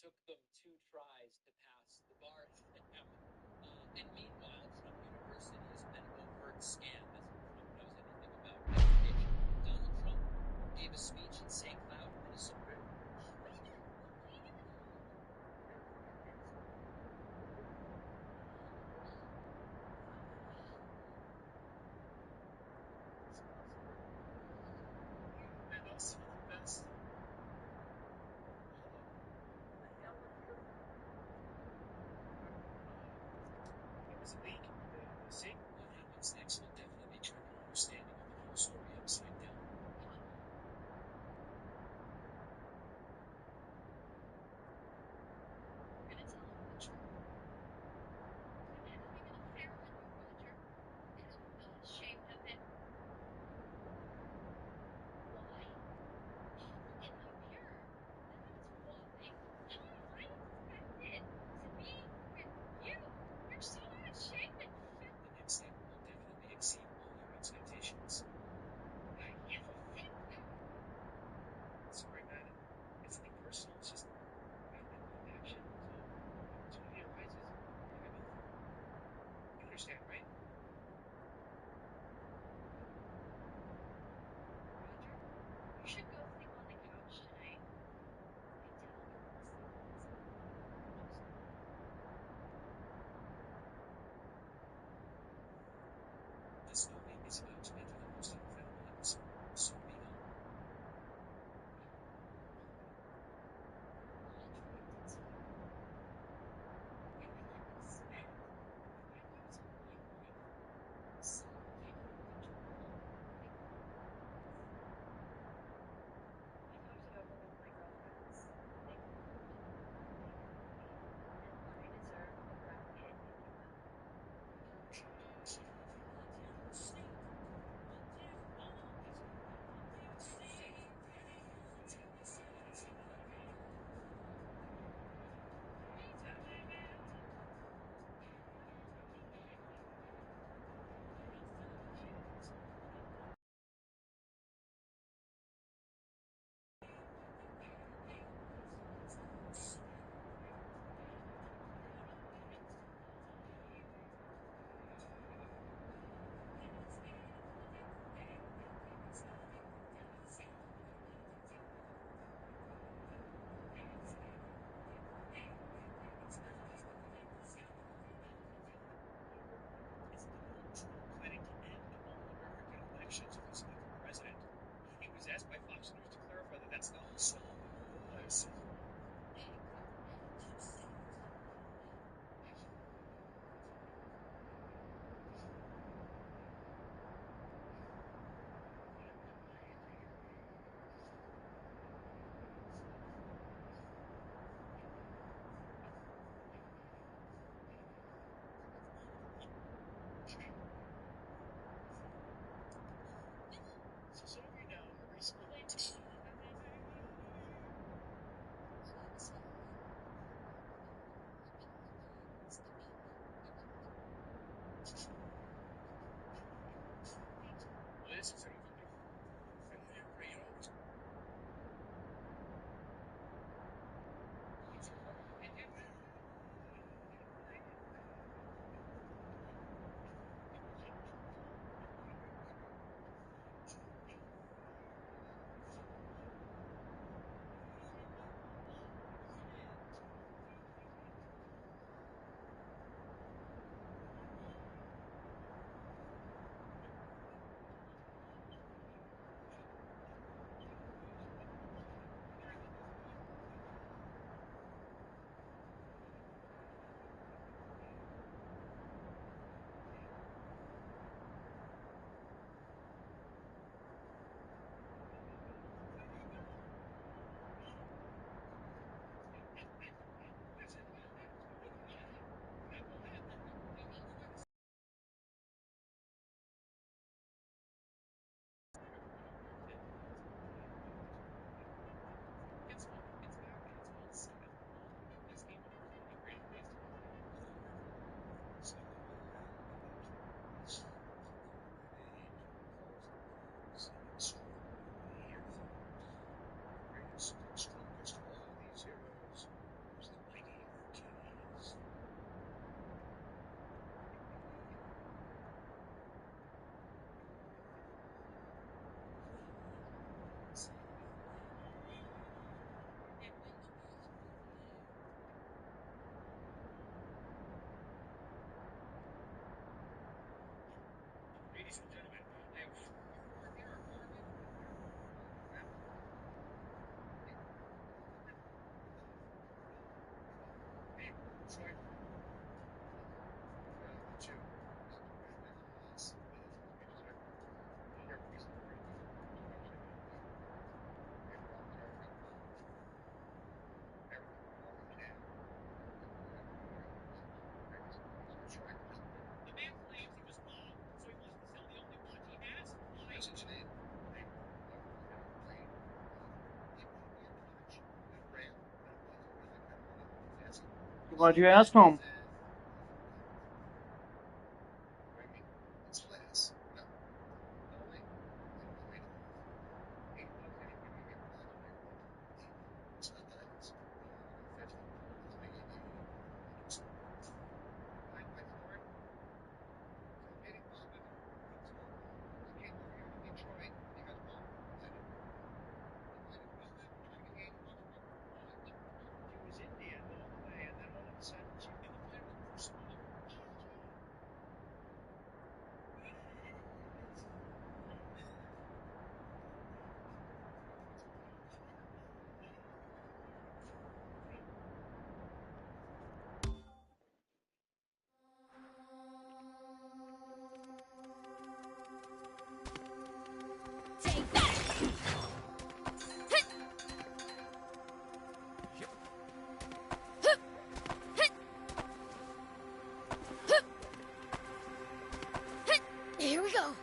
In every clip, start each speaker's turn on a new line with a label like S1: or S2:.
S1: took them 2 tries to pass the bar exam. And meanwhile, Trump University is an overt scam, as if Trump knows anything about education. Donald Trump gave a speech in St. Cloud, Minnesota.
S2: Roger, what are you in the call? You're a broadcast. What are you doing call? Some else here.
S1: Man, that was some of the best.
S2: Oh, well, hello. Who the hell are you?
S3: There was a leak in the sink.
S1: What happens next will definitely turn your understanding of the whole story upside down.
S2: Cut. We're gonna tell him the truth. I'm having an affair on you, Roger, and I'm not ashamed of it. Why? Why? Look in the mirror. That's why. How am I expected to be with you? You're so unasshamed.
S1: The next step will definitely exceed all your expectations.
S2: You think that?
S3: Sorry, man. It's nothing personal. It's just I love action. So when an opportunity arises, I go for it. You understand, right?
S2: Roger, you should go sleep on the couch tonight. I doubt you want to sleep in this bed anymore, just me.
S1: This movie is about to enter the most incredible episode, so be gone.
S2: We're all attracted to you. And I didn't expect 5 years of my life suddenly getting in control. Like, I talked it over with my girlfriends. They confirmed you're a young movie, and I deserve a Brad Pitt, if you will.
S3: It's Donald Trump planning to end all American elections if he's elected president. He was asked by Fox News to clarify that that's not so. Oh boy, so. So some of you know I recently. Well, yes, it's you know, it's important.
S4: message name. They won't get on the plane. It may be a Dodge, a good brand, but I'm not throwing that kind of money on a fancy car.
S5: Why'd you ask him?
S4: What do you mean? It's class. No. No way. No way to move. $8 anyway, you can get miles when I want. It's not that I can go in and go 50. It's maybe 80. I do smoke it. My Ford, tailgating bothered them. Let's go. I came over here to Detroit, and you guys want one. I didn't want one. You might as well have. You're trying to get me $80 for what?
S3: She was Indian all the way, and then all of a sudden she...
S4: In the fight with the Crucible, GLG.
S6: Take that! Here we go.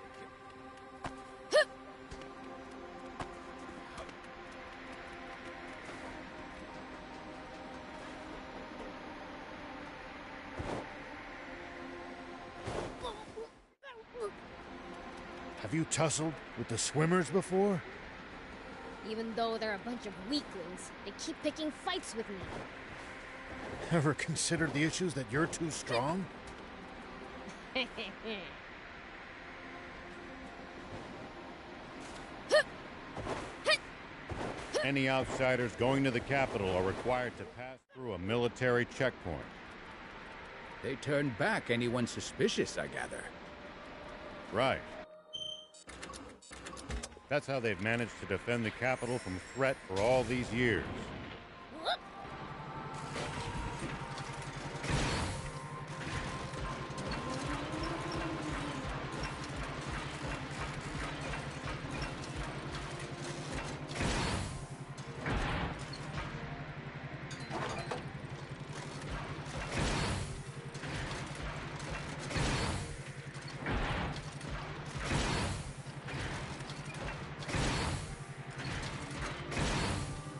S7: Have you tussled with the swimmers before?
S6: Even though they're a bunch of weaklings, they keep picking fights with me.
S7: Ever considered the issues that you're too strong?
S8: Any outsiders going to the capital are required to pass through a military checkpoint.
S9: They turned back anyone suspicious, I gather.
S8: Right. That's how they've managed to defend the capital from threat for all these years.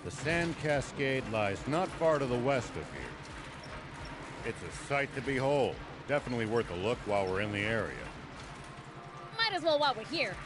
S8: The Sand Cascade lies not far to the west of here. It's a sight to behold. Definitely worth a look while we're in the area.
S6: Might as well while we're here.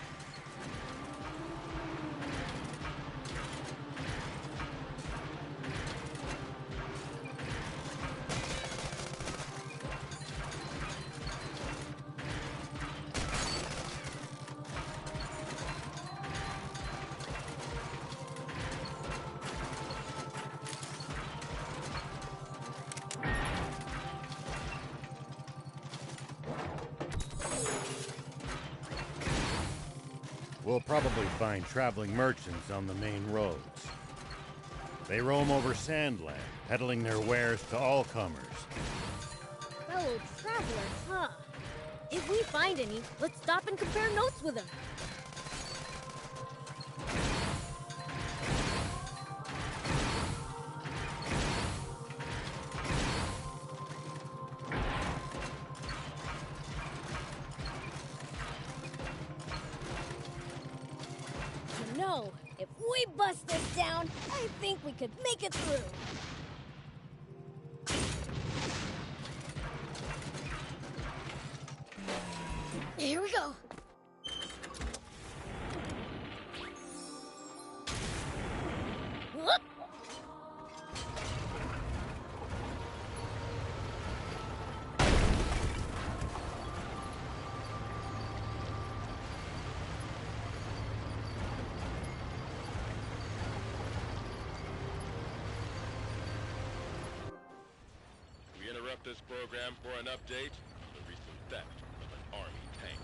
S8: We'll probably find traveling merchants on the main roads. They roam over Sandland, peddling their wares to all comers.
S6: Fellow travelers, huh? If we find any, let's stop and compare notes with them. You know, if we bust this down, I think we could make it through. Here we go. Whoop.
S10: We interrupt this program for an update on the recent theft of an army tank.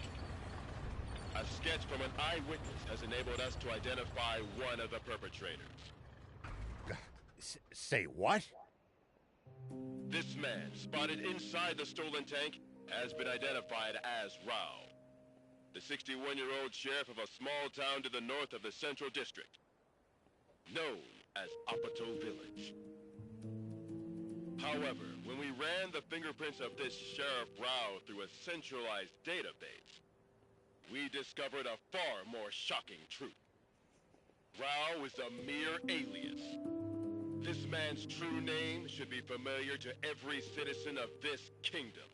S10: A sketch from an eyewitness has enabled us to identify one of the perpetrators.
S7: Say what?
S10: This man, spotted inside the stolen tank, has been identified as Rao, the 61-year-old sheriff of a small town to the north of the Central District, known as Apato Village. However, when we ran the fingerprints of this Sheriff Rao through a centralized database, we discovered a far more shocking truth. Rao is a mere alias. This man's true name should be familiar to every citizen of this kingdom.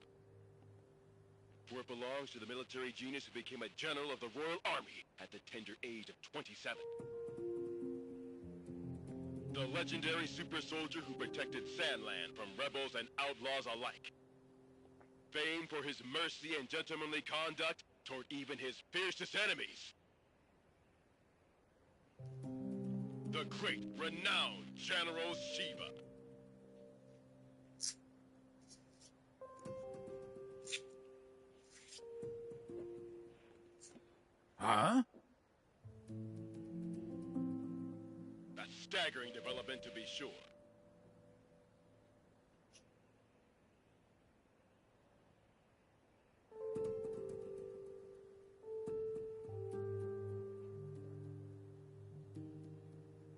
S10: For it belongs to the military genius who became a general of the Royal Army at the tender age of 27. The legendary super soldier who protected Sandland from rebels and outlaws alike. Famed for his mercy and gentlemanly conduct toward even his fiercest enemies. The great, renowned General Shiva.
S9: Huh?
S10: A staggering development, to be sure.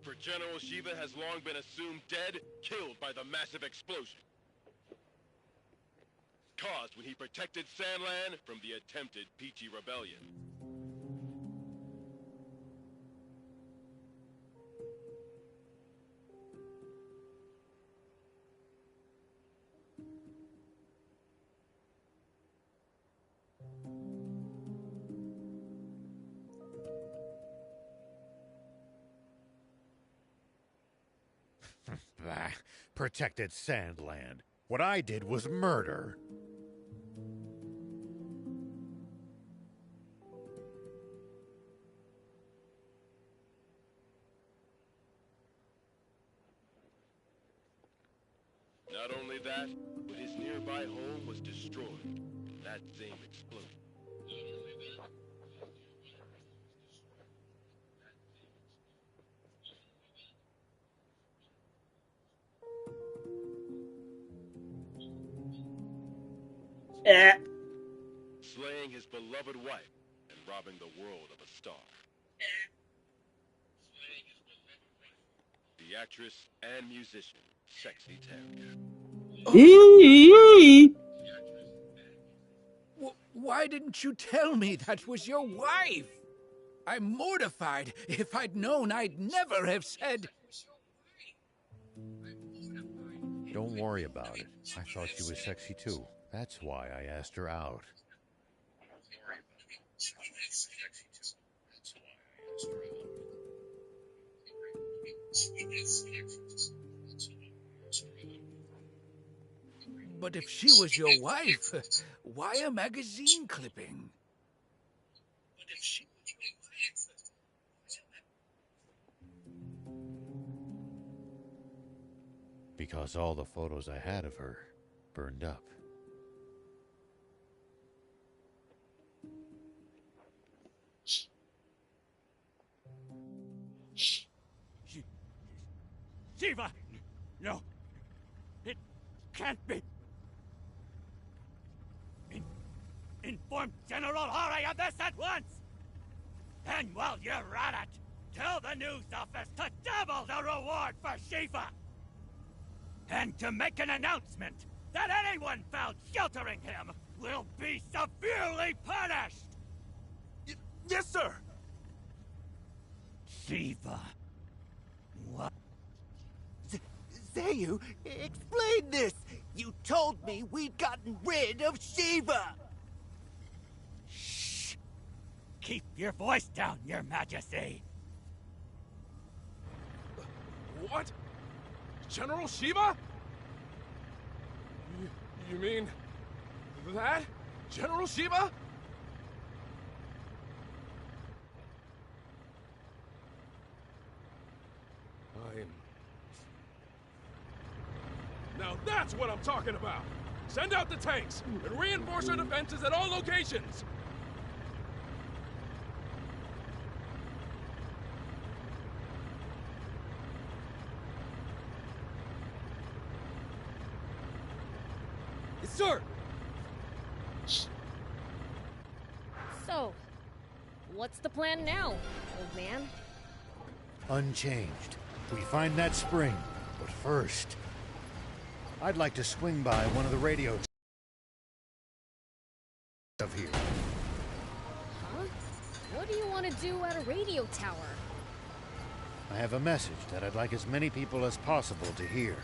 S10: For General Shiva has long been assumed dead, killed by the massive explosion caused when he protected Sandland from the attempted Peachy Rebellion.
S7: Bah, protected Sandland. What I did was murder.
S10: Not only that, but his nearby home was destroyed in that same explosion. Slaying his beloved wife and robbing the world of a star. The actress and musician, Sexy Terry.
S9: Why didn't you tell me that was your wife? I'm mortified. If I'd known, I'd never have said...
S8: Don't worry about it. I thought she was sexy too. That's why I asked her out.
S9: But if she was your wife, why a magazine clipping?
S8: Because all the photos I had of her burned up.
S5: Shiva! No! It can't be! Inform General Hari of this at once! And while you're at it, tell the news office to double the reward for Shiva! And to make an announcement that anyone found sheltering him will be severely punished!
S11: Yes, sir!
S5: Shiva. What?
S11: Zayu, explain this! You told me we'd gotten rid of Shiva!
S5: Shh! Keep your voice down, Your Majesty!
S11: What? General Shiva? You mean... that? General Shiva? Now that's what I'm talking about! Send out the tanks, and reinforce our defenses at all locations!
S5: Yes, sir!
S6: So, what's the plan now, old man?
S7: Unchanged. We find that spring, but first... I'd like to swing by one of the radio of here.
S6: Huh? What do you want to do at a radio tower?
S7: I have a message that I'd like as many people as possible to hear.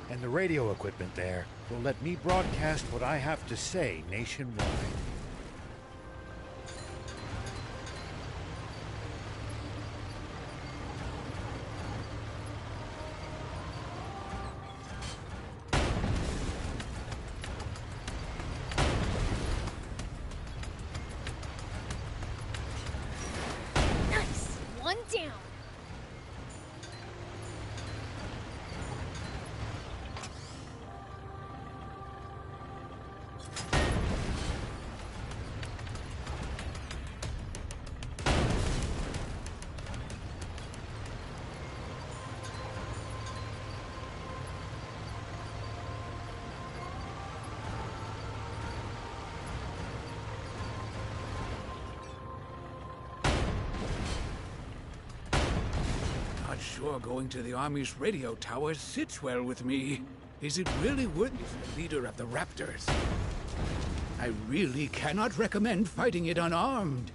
S7: And the radio equipment there will let me broadcast what I have to say nationwide.
S6: Nice! One down!
S9: Not sure going to the Army's radio tower sits well with me. Is it really worth the leader of the Raptors? I really cannot recommend fighting it unarmed.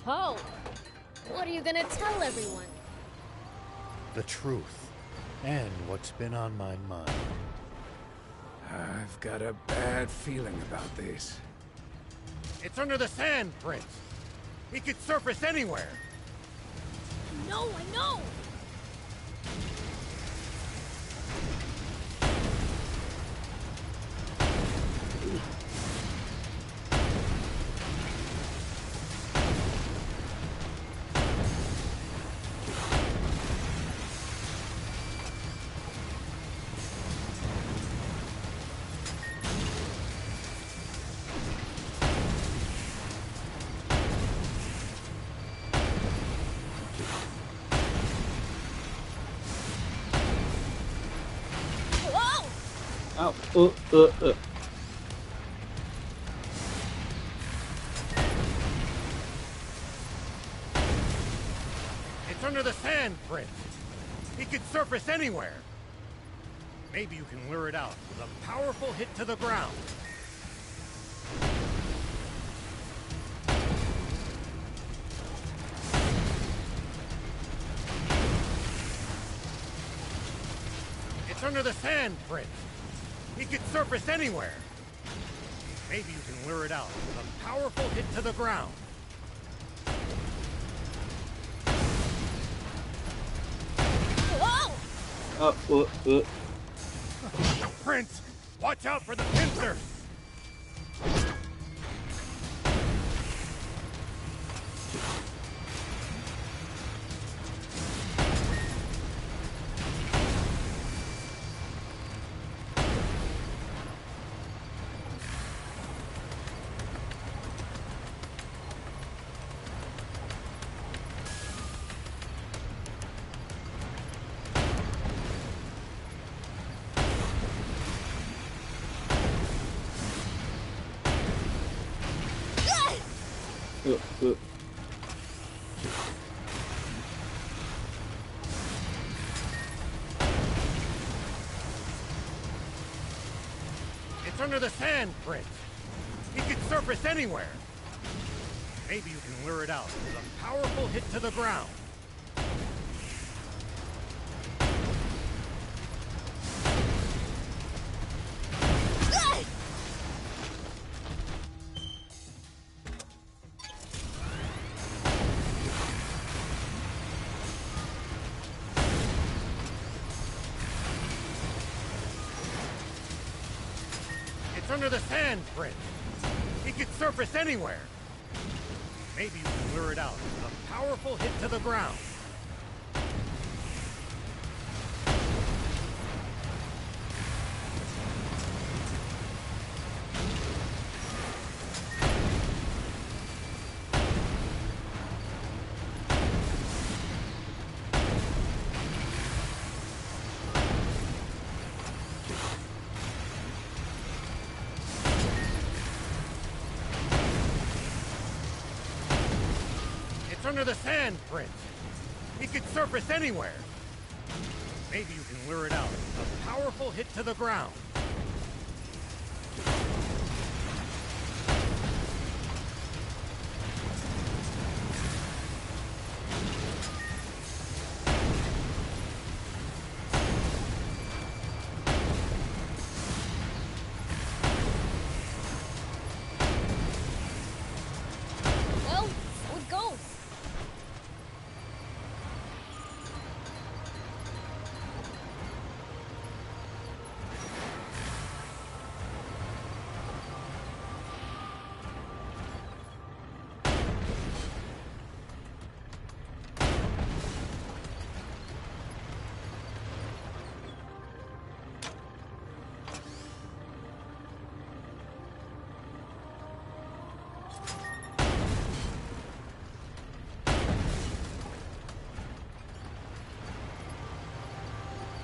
S6: So, what are you gonna tell everyone?
S7: The truth, and what's been on my mind.
S9: I've got a bad feeling about this.
S7: It's under the sand, Prince. He could surface anywhere.
S6: No, I know!
S12: Oh,
S7: It's under the sand, Prince. He could surface anywhere. Maybe you can lure it out with a powerful hit to the ground. It's under the sand, Prince. He could surface anywhere. Maybe you can lure it out with a powerful hit to the ground. Prince, watch out for the pincer! It's under the sand, Prince. He could surface anywhere. Maybe you can lure it out with a powerful hit to the ground. It's under the sand, Prince. He could surface anywhere. Maybe you can lure it out with a powerful hit to the ground. It's under the sand, Prince. It could surface anywhere. Maybe you can lure it out. A powerful hit to the ground.
S6: Well, so it goes.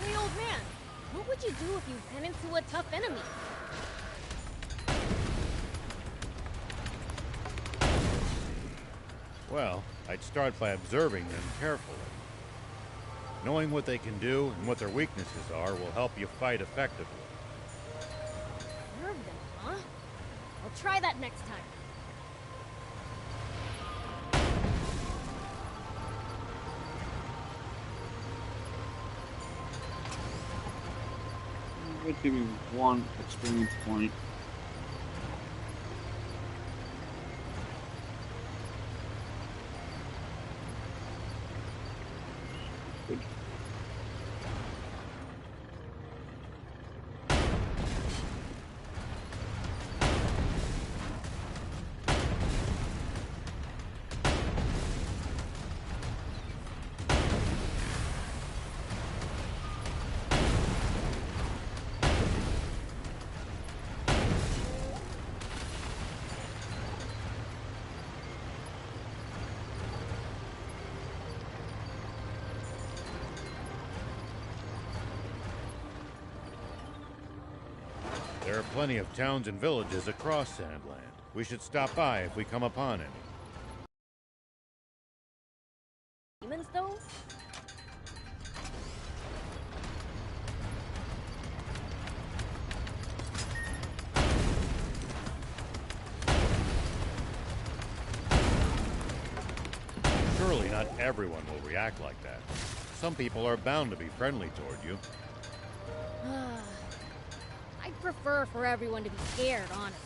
S6: Hey, old man, what would you do if you ran into a tough enemy?
S8: Well, I'd start by observing them carefully. Knowing what they can do and what their weaknesses are will help you fight effectively.
S6: Observe them, huh? I'll try that next time.
S12: Would give me 1 experience point. Good.
S8: There are plenty of towns and villages across Sandland. We should stop by if we come upon any.
S6: Demons, though?
S8: Surely not everyone will react like that. Some people are bound to be friendly toward you.
S6: I'd prefer for everyone to be scared, honestly.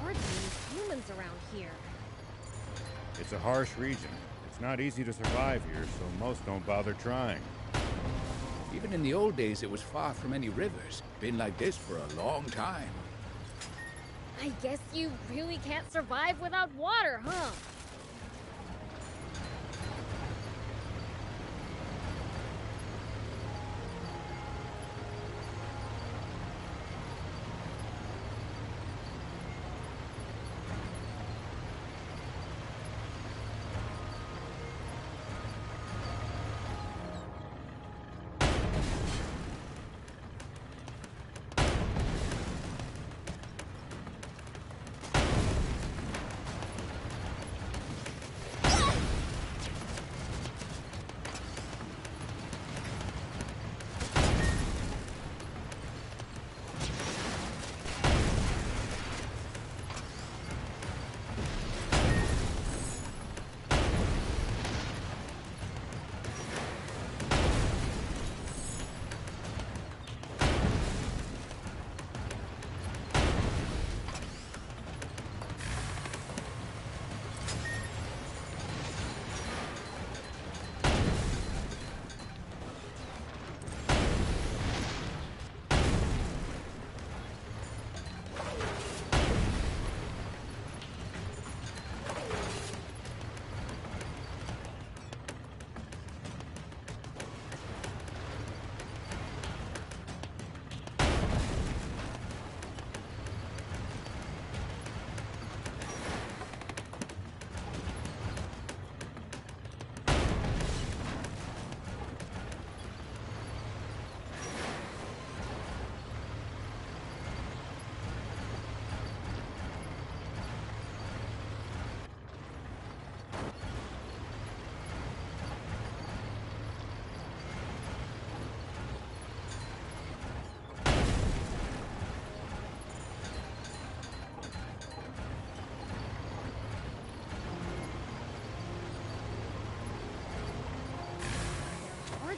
S6: Hardly any humans around here.
S8: It's a harsh region. It's not easy to survive here, so most don't bother trying.
S9: Even in the old days, it was far from any rivers. Been like this for a long time.
S6: I guess you really can't survive without water, huh?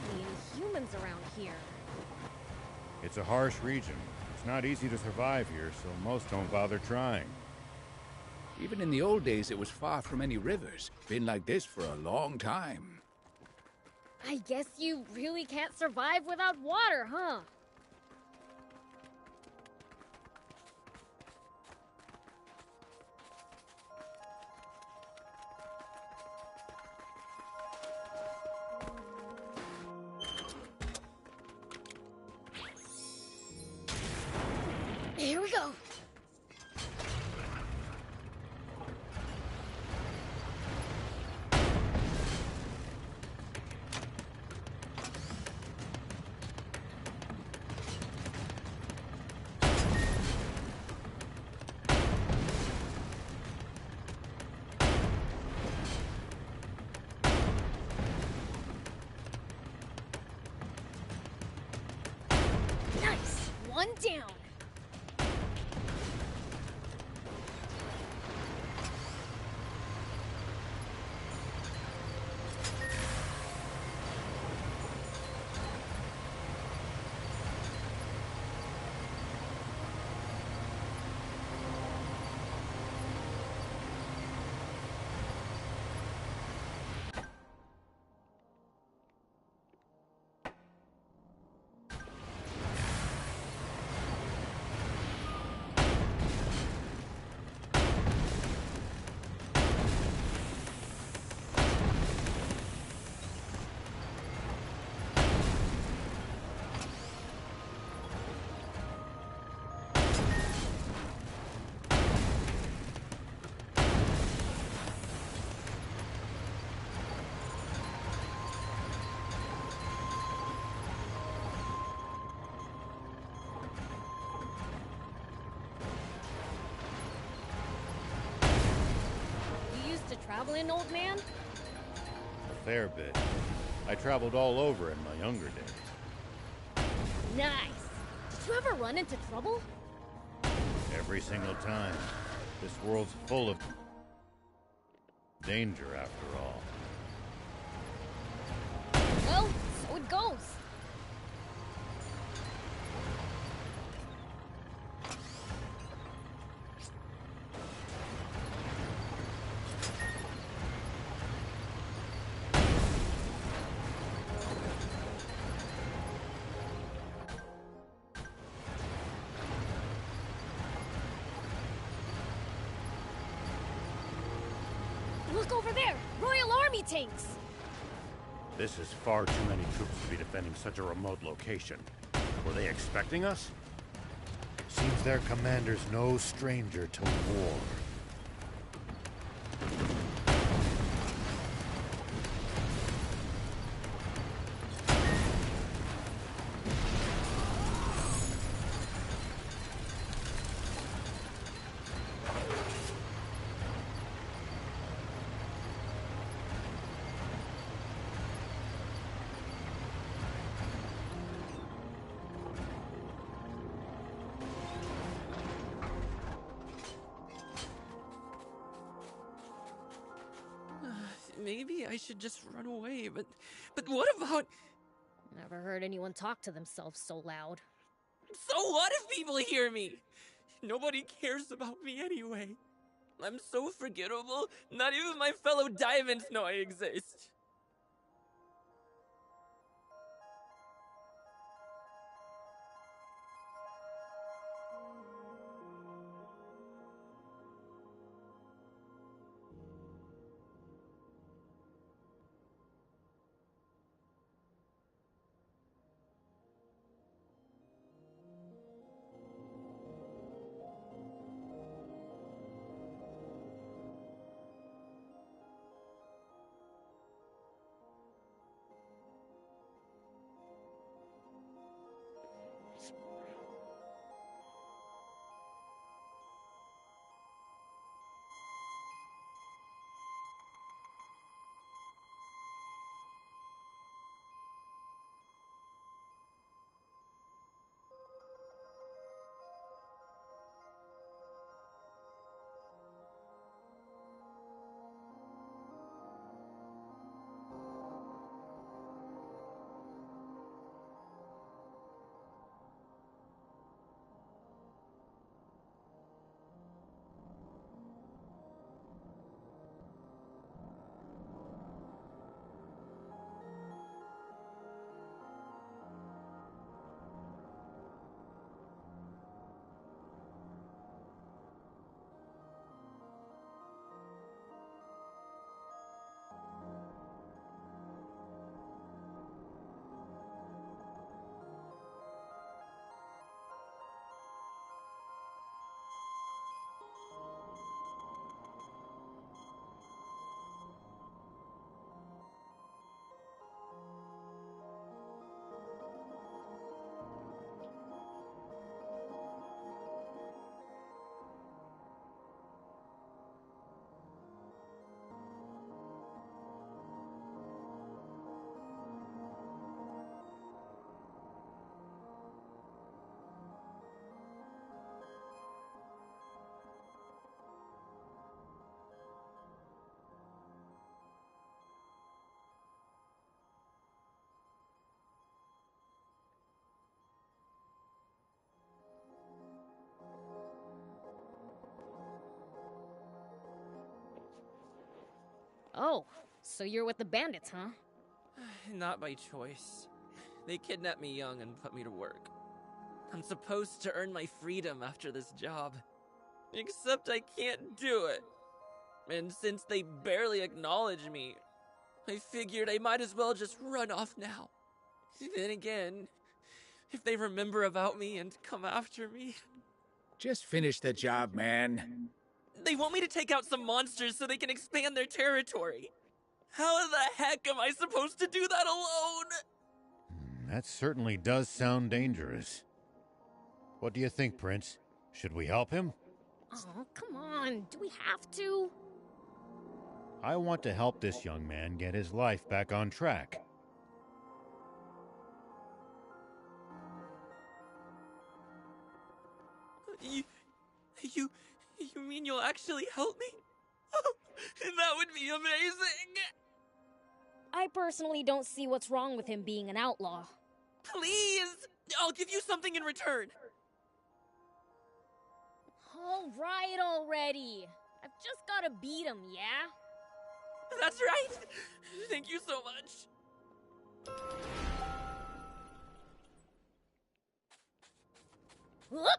S6: hardly any humans around here.
S8: It's a harsh region. It's not easy to survive here, so most don't bother trying.
S9: Even in the old days, it was far from any rivers. Been like this for a long time.
S6: I guess you really can't survive without water, huh? Here we go. Nice. One down. Traveling, old man?
S8: A fair bit. I traveled all over in my younger days.
S6: Nice. Did you ever run into trouble?
S8: Every single time. This world's full of danger, after all.
S6: Well, so it goes. Look over there! Royal Army tanks!
S8: This is far too many troops to be defending such a remote location. Were they expecting us?
S7: Seems their commander's no stranger to war.
S13: Maybe I should just run away, but what about...
S6: Never heard anyone talk to themselves so loud.
S13: So what if people hear me? Nobody cares about me anyway. I'm so forgettable, not even my fellow diamonds know I exist.
S6: Oh, so you're with the bandits, huh?
S13: Not by choice. They kidnapped me young and put me to work. I'm supposed to earn my freedom after this job. Except I can't do it. And since they barely acknowledge me, I figured I might as well just run off now. Then again, if they remember about me and come after me...
S9: Just finish the job, man.
S13: They want me to take out some monsters so they can expand their territory. How the heck am I supposed to do that alone?
S7: That certainly does sound dangerous. What do you think, Prince? Should we help him?
S6: Oh, come on. Do we have to?
S7: I want to help this young man get his life back on track.
S13: You mean you'll actually help me? Oh, that would be amazing!
S6: I personally don't see what's wrong with him being an outlaw.
S13: Please! I'll give you something in return.
S6: All right already. I've just gotta beat him, yeah?
S13: That's right! Thank you so much.
S6: Whoop!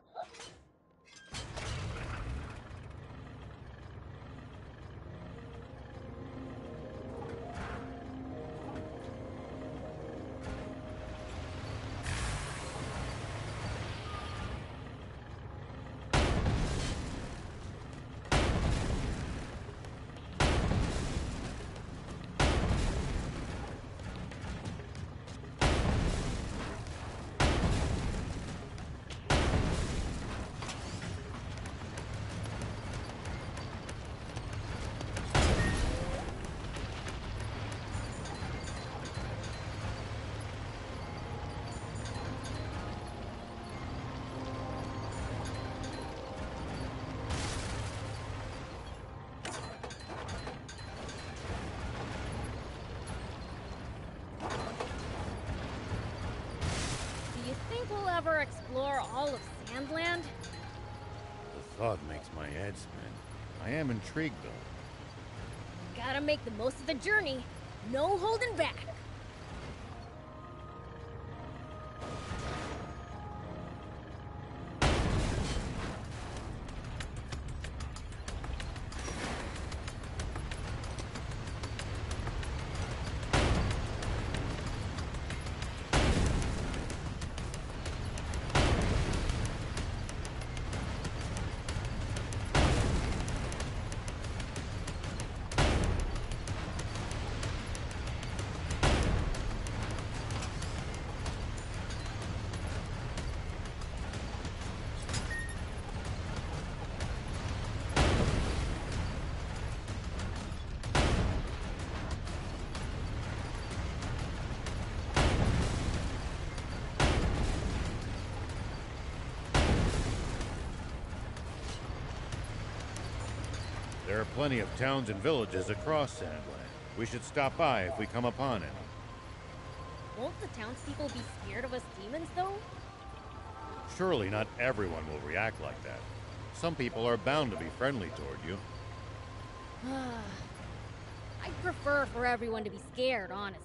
S6: Ever explore all of Sandland?
S7: The thought makes my head spin. I am intrigued, though.
S6: Gotta make the most of the journey. No holding back.
S7: There are plenty of towns and villages across Sandland. We should stop by if we come upon any.
S6: Won't the townspeople be scared of us demons, though?
S7: Surely not everyone will react like that. Some people are bound to be friendly toward you.
S6: I'd prefer for everyone to be scared, honestly.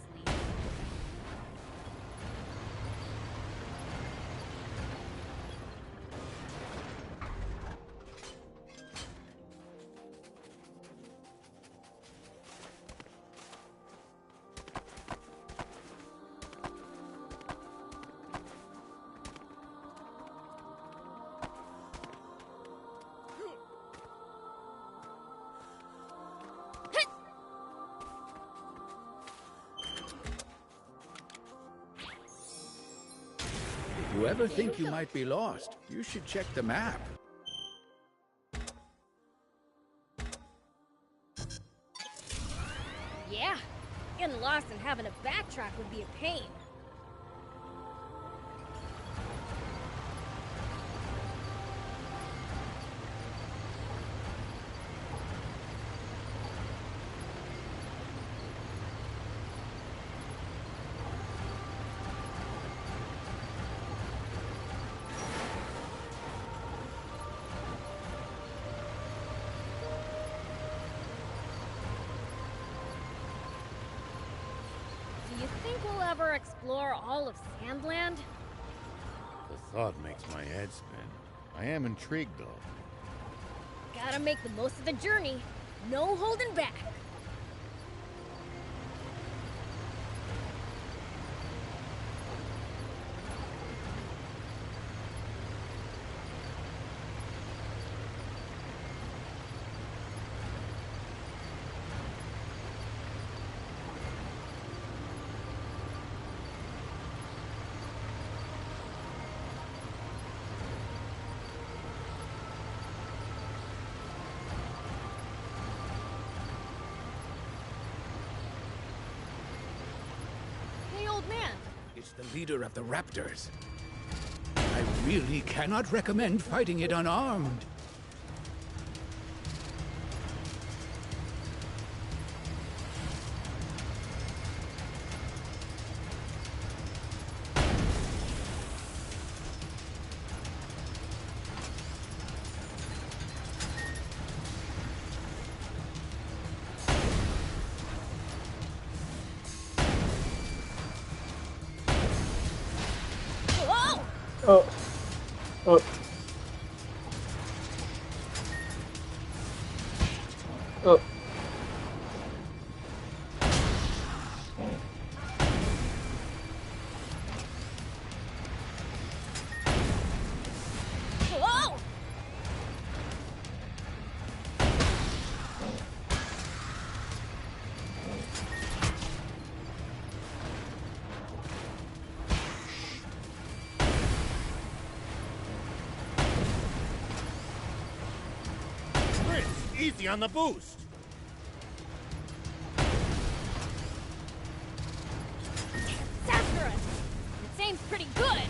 S9: If you ever think you might be lost, you should check the map.
S6: Yeah, getting lost and having to backtrack would be a pain. Do you think we'll ever explore all of Sandland?
S8: The thought makes my head spin. I am intrigued, though.
S6: Gotta make the most of the journey. No holding back.
S9: It's the leader of the Raptors. I really cannot recommend fighting it unarmed.
S14: Oh. Oh. Oh.
S6: Whoa!
S7: Easy on the boost.
S6: Sassarus! It seems pretty good.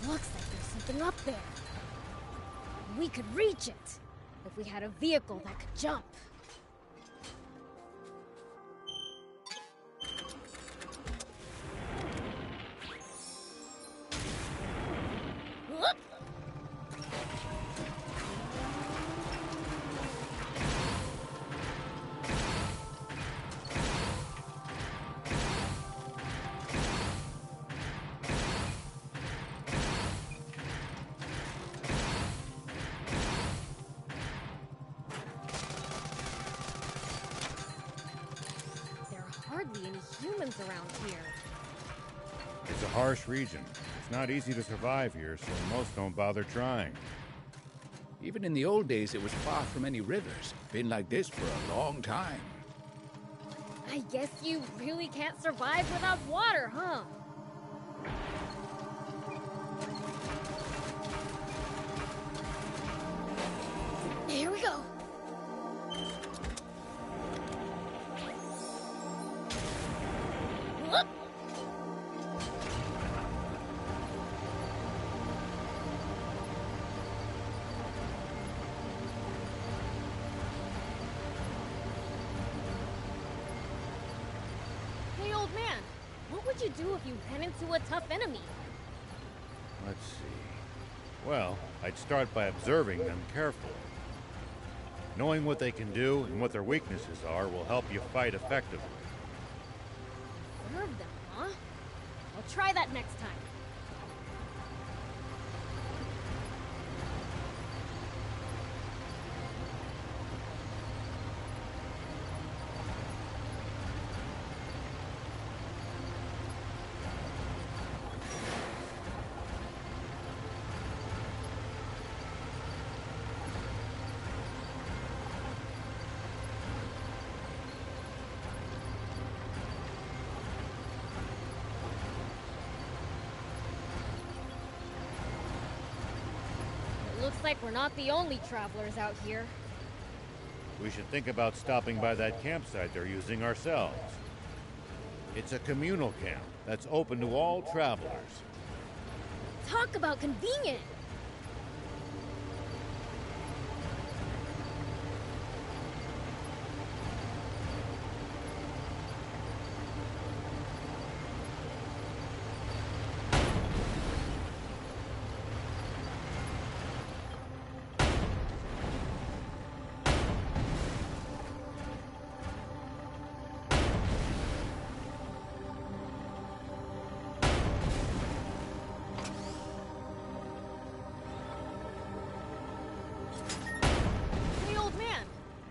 S6: Looks like there's something up there. We could reach it if we had a vehicle that could jump. Whoop! Hardly any humans around here.
S8: It's a harsh region. It's not easy to survive here, so most don't bother trying.
S9: Even in the old days, it was far from any rivers. Been like this for a long time.
S6: I guess you really can't survive without water, huh? Here we go. Whoop! Hey, old old man, what would you do if you ran into a tough enemy?
S8: Let's see. Well, I'd start by observing them carefully. Knowing what they can do and what their weaknesses are will help you fight effectively.
S6: Observe them, huh? I'll try that next time. Looks like we're not the only travelers out here.
S8: We should think about stopping by that campsite they're using ourselves. It's a communal camp that's open to all travelers.
S6: Talk about convenient!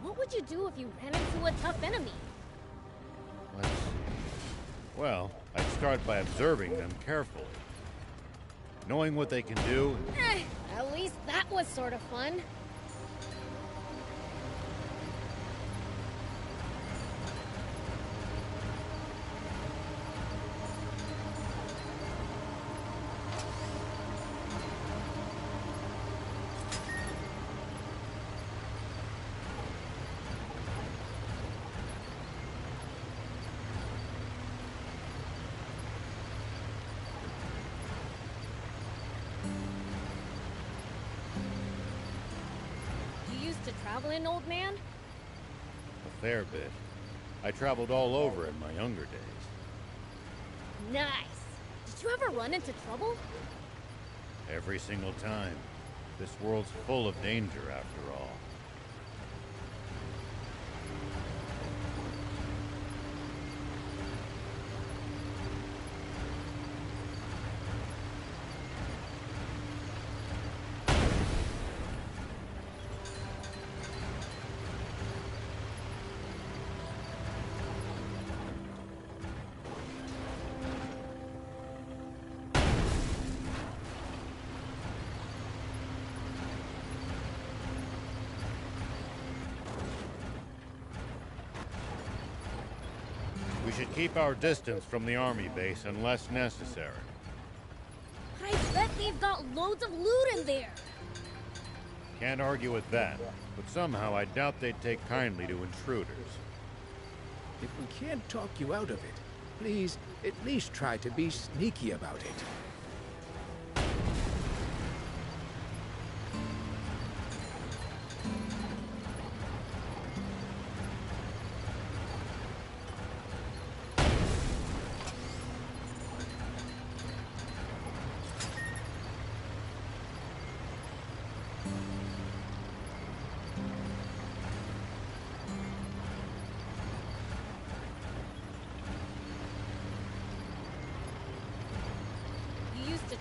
S6: What would you do if you ran into a tough enemy?
S8: Let's see. Well, I'd start by observing them carefully. Knowing what they can do.
S6: At least that was sort of fun. To traveling, old man?
S8: A fair bit. I traveled all over in my younger days.
S6: Nice. Did you ever run into trouble?
S8: Every single time. This world's full of danger, after all. We should keep our distance from the army base unless necessary.
S6: I bet they've got loads of loot in there.
S8: Can't argue with that, but somehow I doubt they'd take kindly to intruders.
S9: If we can't talk you out of it, please at least try to be sneaky about it.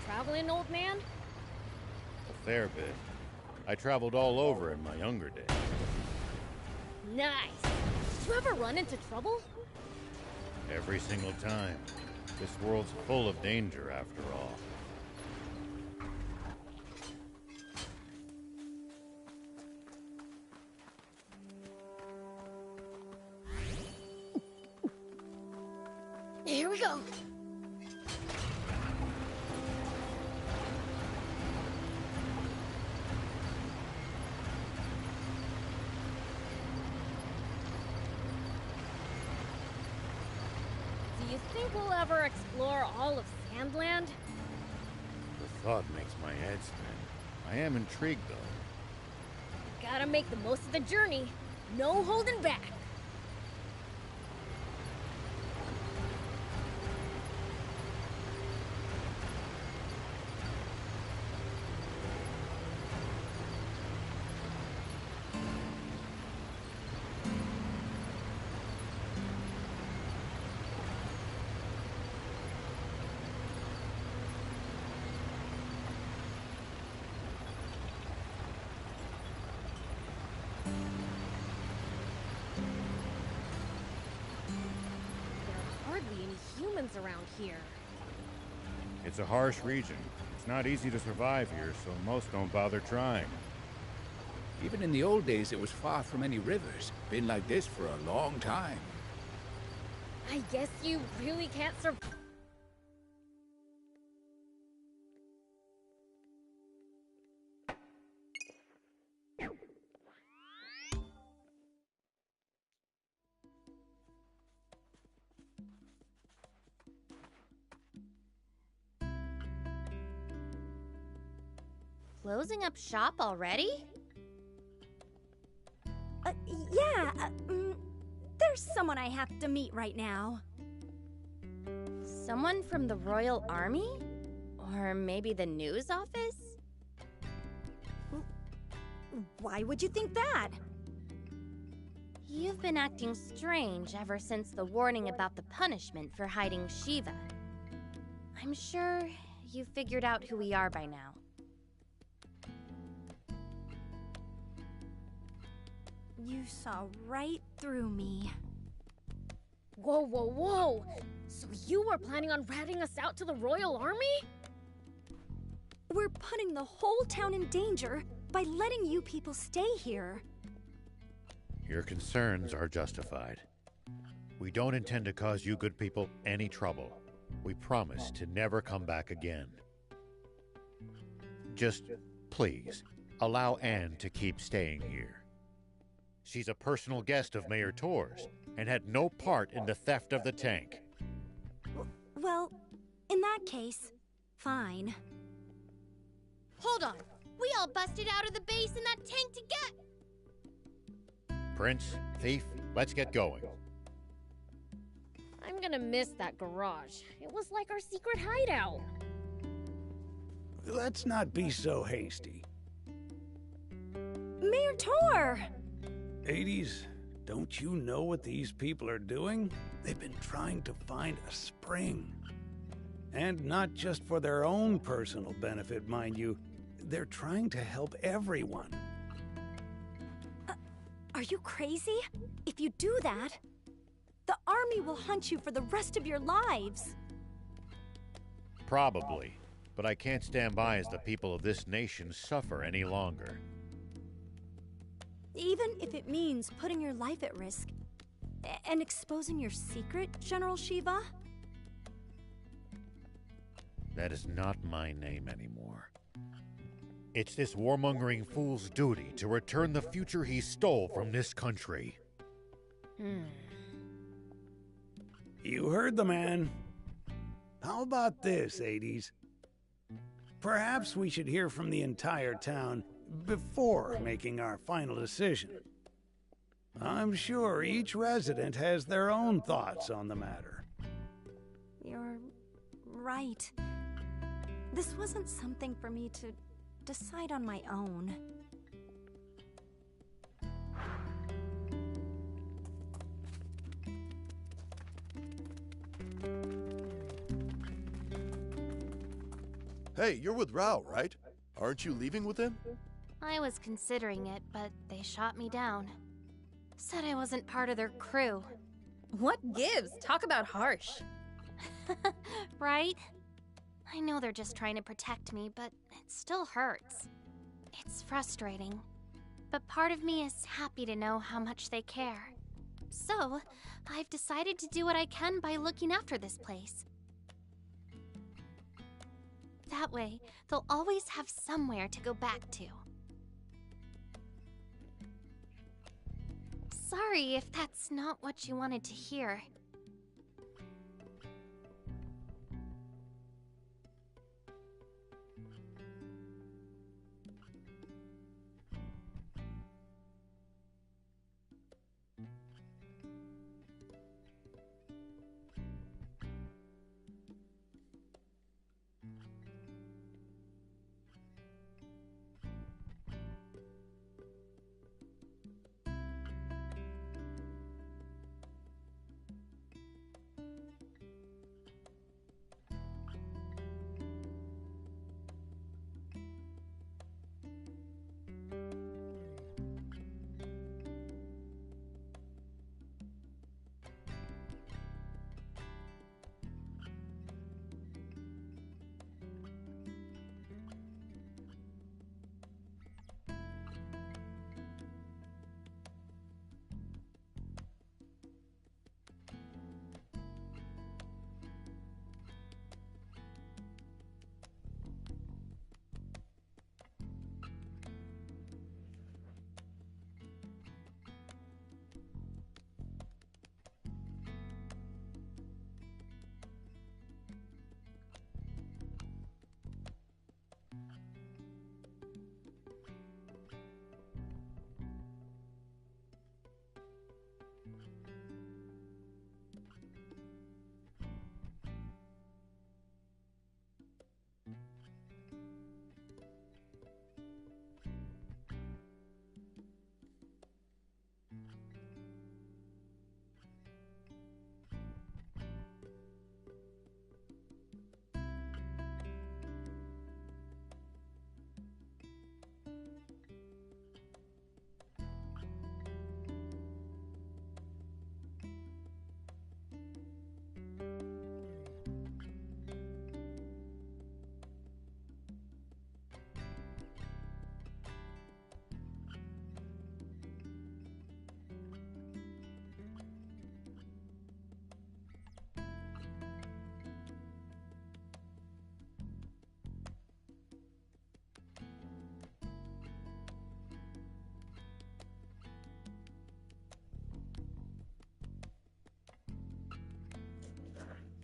S6: Traveling, old man?
S8: A fair bit. I traveled all over in my younger days.
S6: Nice. Did you ever run into trouble?
S8: Every single time. This world's full of danger, after all.
S6: Here we go. Do you think we'll ever explore all of Sandland?
S8: The thought makes my head spin. I am intrigued, though.
S6: Gotta make the most of the journey. No holding back. hardly any humans around here.
S8: It's a harsh region. It's not easy to survive here, so most don't bother trying.
S9: Even in the old days, it was far from any rivers. Been like this for a long time.
S6: I guess you really can't survive.
S15: Closing up shop already?
S16: Yeah, there's someone I have to meet right now.
S15: Someone from the Royal Army? Or maybe the news office?
S16: Why would you think that?
S15: You've been acting strange ever since the warning about the punishment for hiding Shiva. I'm sure you figured out who we are by now.
S16: You saw right through me.
S6: Whoa, whoa, whoa! So you were planning on ratting us out to the Royal Army?
S16: We're putting the whole town in danger by letting you people stay here.
S7: Your concerns are justified. We don't intend to cause you good people any trouble. We promise to never come back again. Just, please, allow Anne to keep staying here. She's a personal guest of Mayor Tor's and had no part in the theft of the tank.
S16: Well, in that case, fine.
S15: Hold on! We all busted out of the base in that tank to get...
S7: Prince, Thief, let's get going.
S6: I'm gonna miss that garage. It was like our secret hideout.
S9: Let's not be so hasty.
S16: Mayor Tor!
S9: Hades, don't you know what these people are doing? They've been trying to find a spring. And not just for their own personal benefit, mind you. They're trying to help everyone.
S16: Are you crazy? If you do that, the army will hunt you for the rest of your lives.
S7: Probably, but I can't stand by as the people of this nation suffer any longer.
S16: Even if it means putting your life at risk and exposing your secret, General Shiva?
S7: That is not my name anymore. It's this warmongering fool's duty to return the future he stole from this country.
S9: You heard the man. How about this, Hades? Perhaps we should hear from the entire town before making our final decision. I'm sure each resident has their own thoughts on the matter.
S16: You're right. This wasn't something for me to decide on my own.
S17: Hey, you're with Rao, right? Aren't you leaving with him?
S15: I was considering it, but they shot me down. Said I wasn't part of their crew.
S18: What gives? Talk about harsh.
S15: Right? I know they're just trying to protect me, but it still hurts. It's frustrating. But part of me is happy to know how much they care. So, I've decided to do what I can by looking after this place. That way, they'll always have somewhere to go back to. Sorry if that's not what you wanted to hear.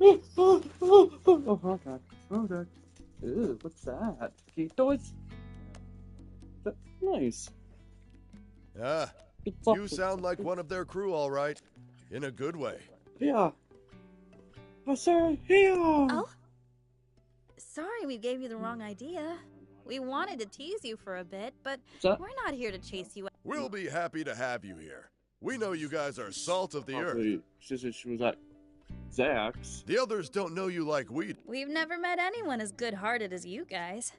S12: Oh god. Oh god. Ew, what's that? Okay, toys. That's nice.
S17: Ah, you sound like one of their crew, all right. In a good way.
S12: Yeah. Oh, sorry. Yeah.
S18: Oh? Sorry we gave you the wrong idea. We wanted to tease you for a bit, but
S12: that?
S18: we're not here to chase you.
S17: We'll be happy to have you here. We know you guys are salt of the earth.
S12: Wait, she said she was at Zach's.
S17: The others don't know you like we do.
S18: We've never met anyone as good-hearted as you guys.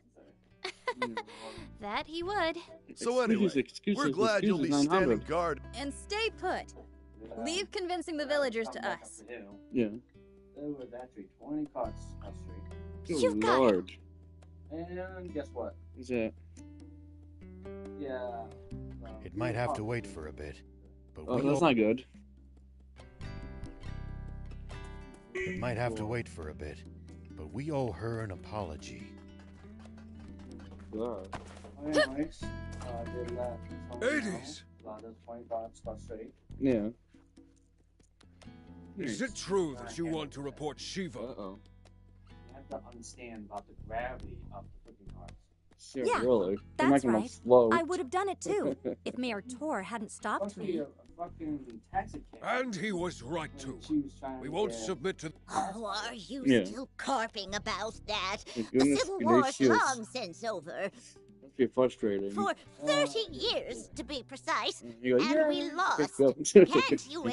S15: That he would.
S17: So anyway, we're glad you'll be standing guard.
S18: And stay put. Leave convincing the villagers to us.
S12: Yeah.
S19: There was actually 20 carts on the street.
S12: Good
S15: You got
S12: lord.
S19: And guess what?
S12: Is that?
S19: Yeah.
S7: It might have to wait for a bit, but
S12: Oh,
S7: we
S12: that's
S7: all-
S12: not good.
S7: It might have to wait for a bit, but we owe her an apology.
S12: God.
S19: Anyways, did let someone know
S11: 80s.
S19: that there's 20 carts on the street.
S12: Yeah.
S11: Is it true that you want to report Shiva?
S12: Uh-oh.
S19: You have to understand about the gravity of the cooking carts.
S12: Yeah, really. They're
S16: That's
S12: making them
S16: right.
S12: slow.
S16: I would have done it too, if Mayor Tor hadn't stopped
S19: Especially
S16: me.
S19: a fucking taxi cab.
S11: And he was right to.
S19: She was trying
S11: We
S19: to
S11: won't
S19: get-
S11: submit to.
S20: Oh, are you
S12: Yeah.
S20: still carping about that?
S12: My
S20: The
S12: goodness
S20: Civil War's
S12: gracious.
S20: long since over.
S12: Must be frustrating.
S20: For 30 years, to be precise.
S12: You go,
S20: And
S12: yeah.
S20: we lost.
S12: Good job.
S20: Can't you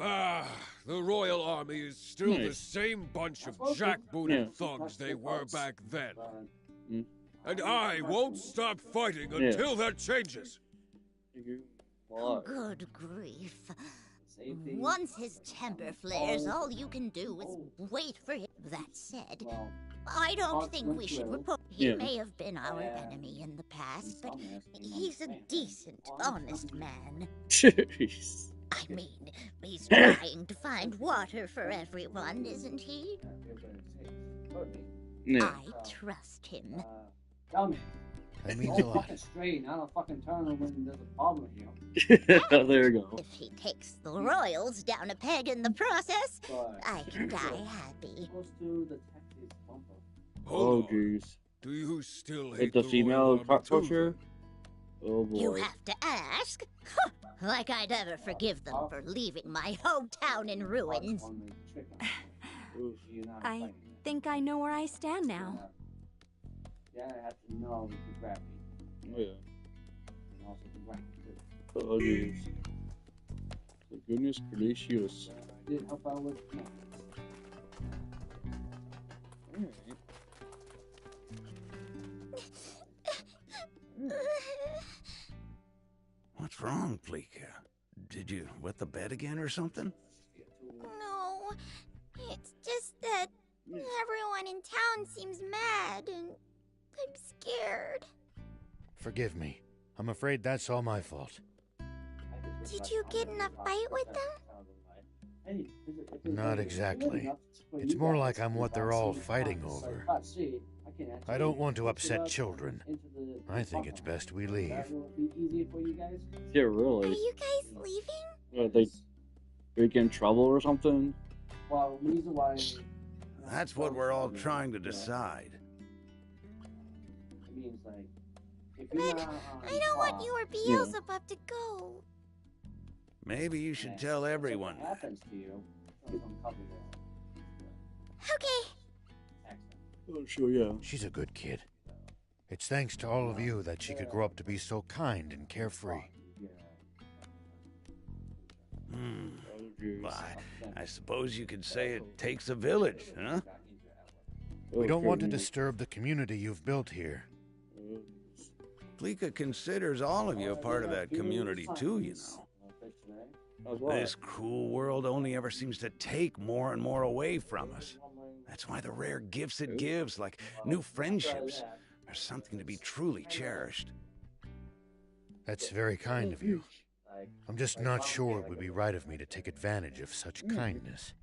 S11: Ah, the Royal Army is still the
S12: Nice.
S11: same bunch of jackbooted
S12: Yeah.
S11: thugs they were back then.
S12: Mm.
S11: And I won't stop fighting
S12: Yeah.
S11: until that changes.
S20: Good grief. Once his temper flares, all you can do is wait for him. That said, I don't think we should report. He
S12: Yeah.
S20: may have been our enemy in the past, but he's a decent, honest man.
S12: Jeez.
S20: I mean, he's trying to find water for everyone, isn't he?
S12: Yeah.
S20: I trust him.
S19: Tell me.
S7: That means
S19: Go
S7: a lot.
S19: fucking straight, not a fucking turn when there's a problem here.
S12: There you go.
S20: If he takes the Royals down a peg in the process,
S19: But
S20: I can die happy.
S19: goes to the taxi's bumper.
S12: Oh, jeez.
S11: Do you still
S12: Like
S11: hate
S12: the
S11: the
S12: female
S11: Royal Army
S12: cop
S11: too?
S12: pusher? Oh boy.
S20: You have to ask? Like I'd ever forgive them for leaving my hometown in ruins.
S16: I think I know where I stand now.
S19: Yeah, I have to know the gravity.
S12: Oh, yeah.
S19: And also the ground, too.
S12: Oh, jeez. The goodness gracious.
S19: I did help out with
S12: Alright.
S21: What's wrong, Pleeka? Did you wet the bed again or something?
S20: No, it's just that everyone in town seems mad and I'm scared.
S7: Forgive me. I'm afraid that's all my fault.
S20: Did you get in a fight with them?
S7: Not exactly. It's more like I'm what they're all fighting over. I don't want to upset children. I think it's best we leave.
S12: Yeah,
S20: Are
S12: really.
S20: you guys leaving?
S12: They get in trouble or something?
S19: Well, the reason why
S21: That's what we're all trying to decide.
S19: it means like if
S20: But
S19: you're not
S20: I don't want you or Beelzebub to go.
S21: Maybe you should tell everyone.
S19: What happens to you? Someone cover that.
S20: Okay.
S12: Oh, sure, yeah.
S7: She's a good kid. It's thanks to all of you that she could grow up to be so kind and carefree.
S21: Why, I suppose you could say it takes a village, huh?
S7: We don't want to disturb the community you've built here.
S21: Pleeka considers all of you a part of that community too, you know. This cruel world only ever seems to take more and more away from us. That's why the rare gifts it gives, like new friendships, are something to be truly cherished.
S7: That's very kind of you. I'm just not sure it would be right of me to take advantage of such kindness.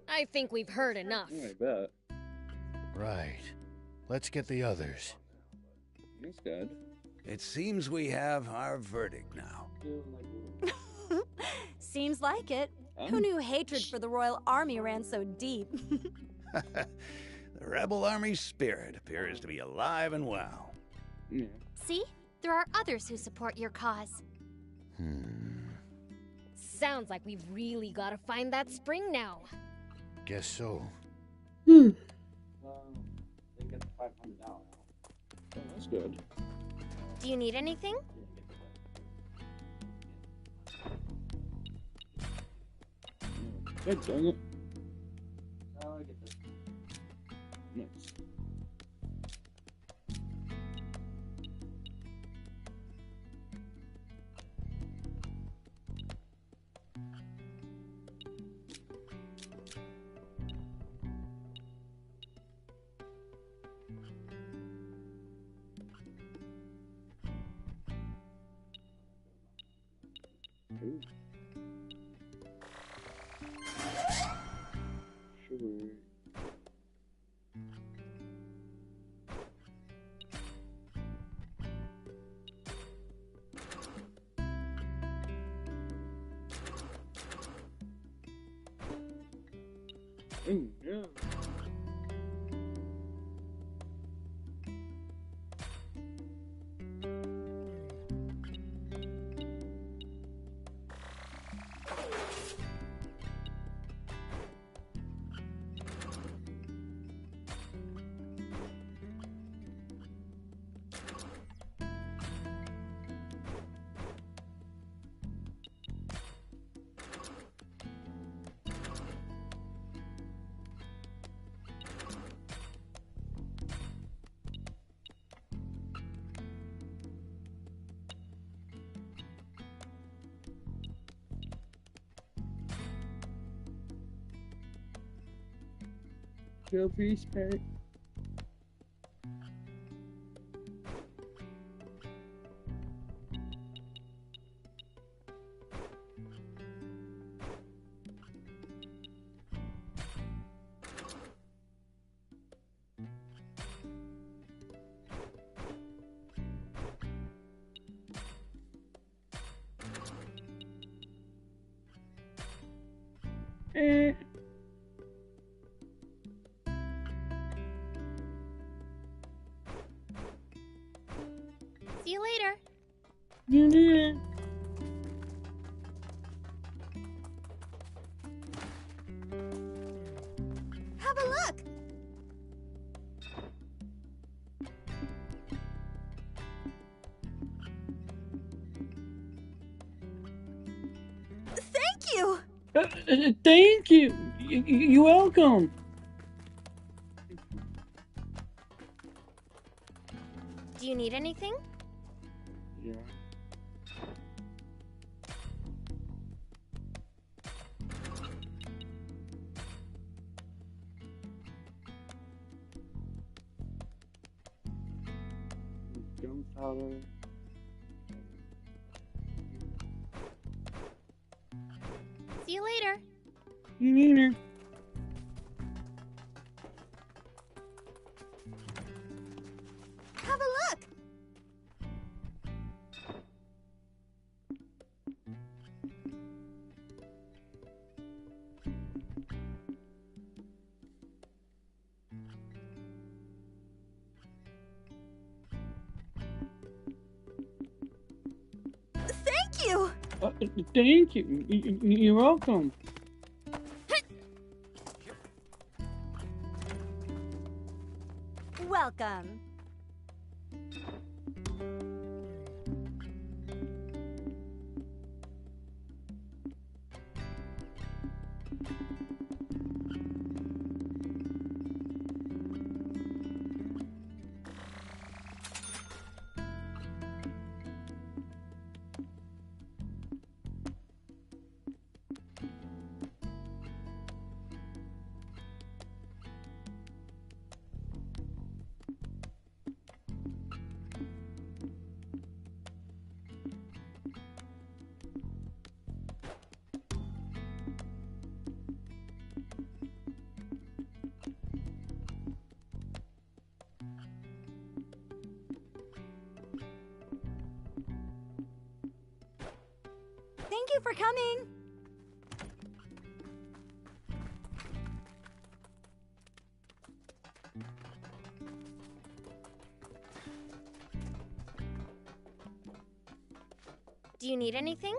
S6: I think we've heard enough.
S12: I bet.
S7: Right. Let's get the others.
S12: That's good.
S21: It seems we have our verdict now.
S16: Seems like it. Who knew hatred for the Royal Army ran so deep?
S21: The Rebel Army spirit appears to be alive and well.
S12: Yeah.
S15: See? There are others who support your cause.
S6: Sounds like we've really gotta find that spring now.
S7: Guess so.
S12: Well, they get the $500 now. Oh, that's good.
S15: Do you need anything?
S12: God dang it.
S19: Oh, I get this.
S12: Nice. Ooh. Sure. Yeah. Kill Beast Pet.
S15: See you later.
S12: You did.
S16: Have a look! Thank you!
S12: Thank you! You're welcome!
S15: Do you need anything?
S12: Yeah. Gunpowder.
S15: See you later.
S12: You need her.
S16: Have a look! Thank you!
S12: Thank you. You're welcome.
S16: Welcome. Thank you for coming.
S15: Do you need anything?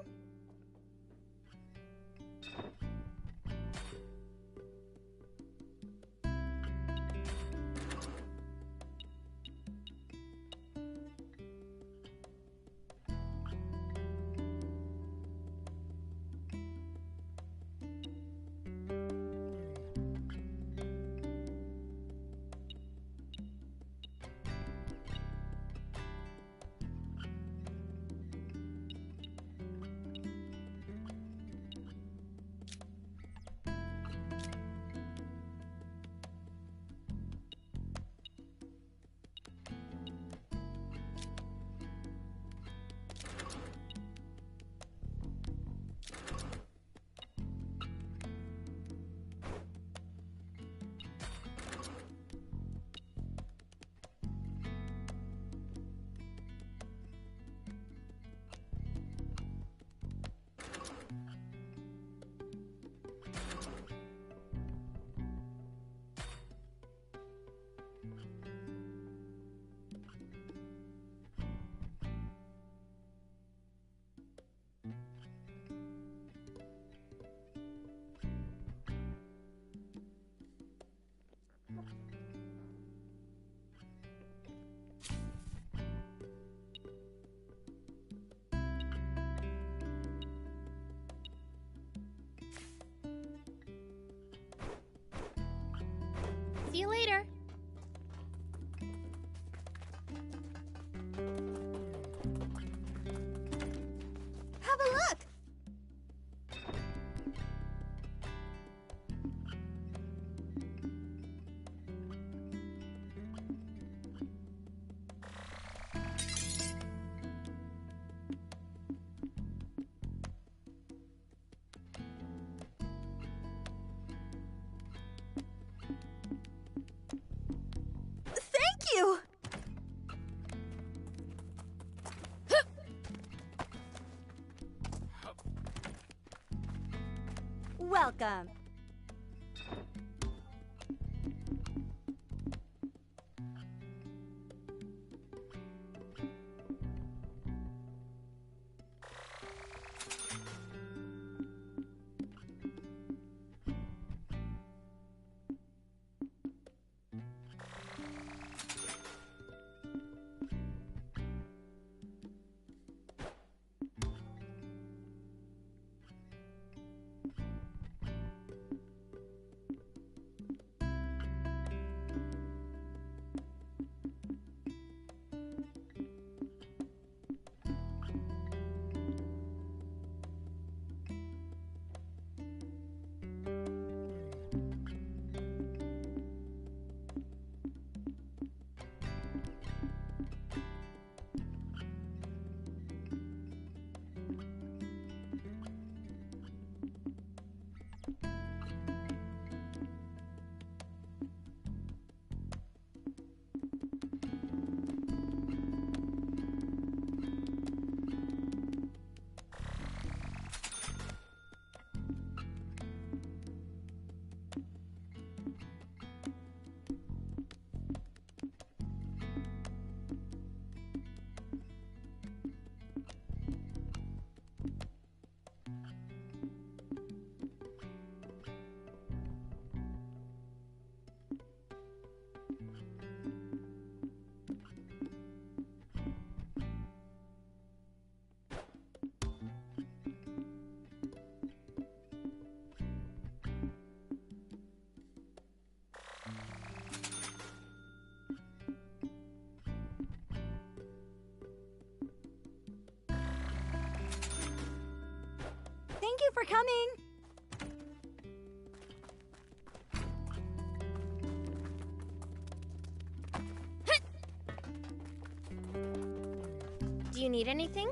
S15: See you later.
S16: Have a look! Thank you! Welcome. Thank you for coming.
S15: Do you need anything?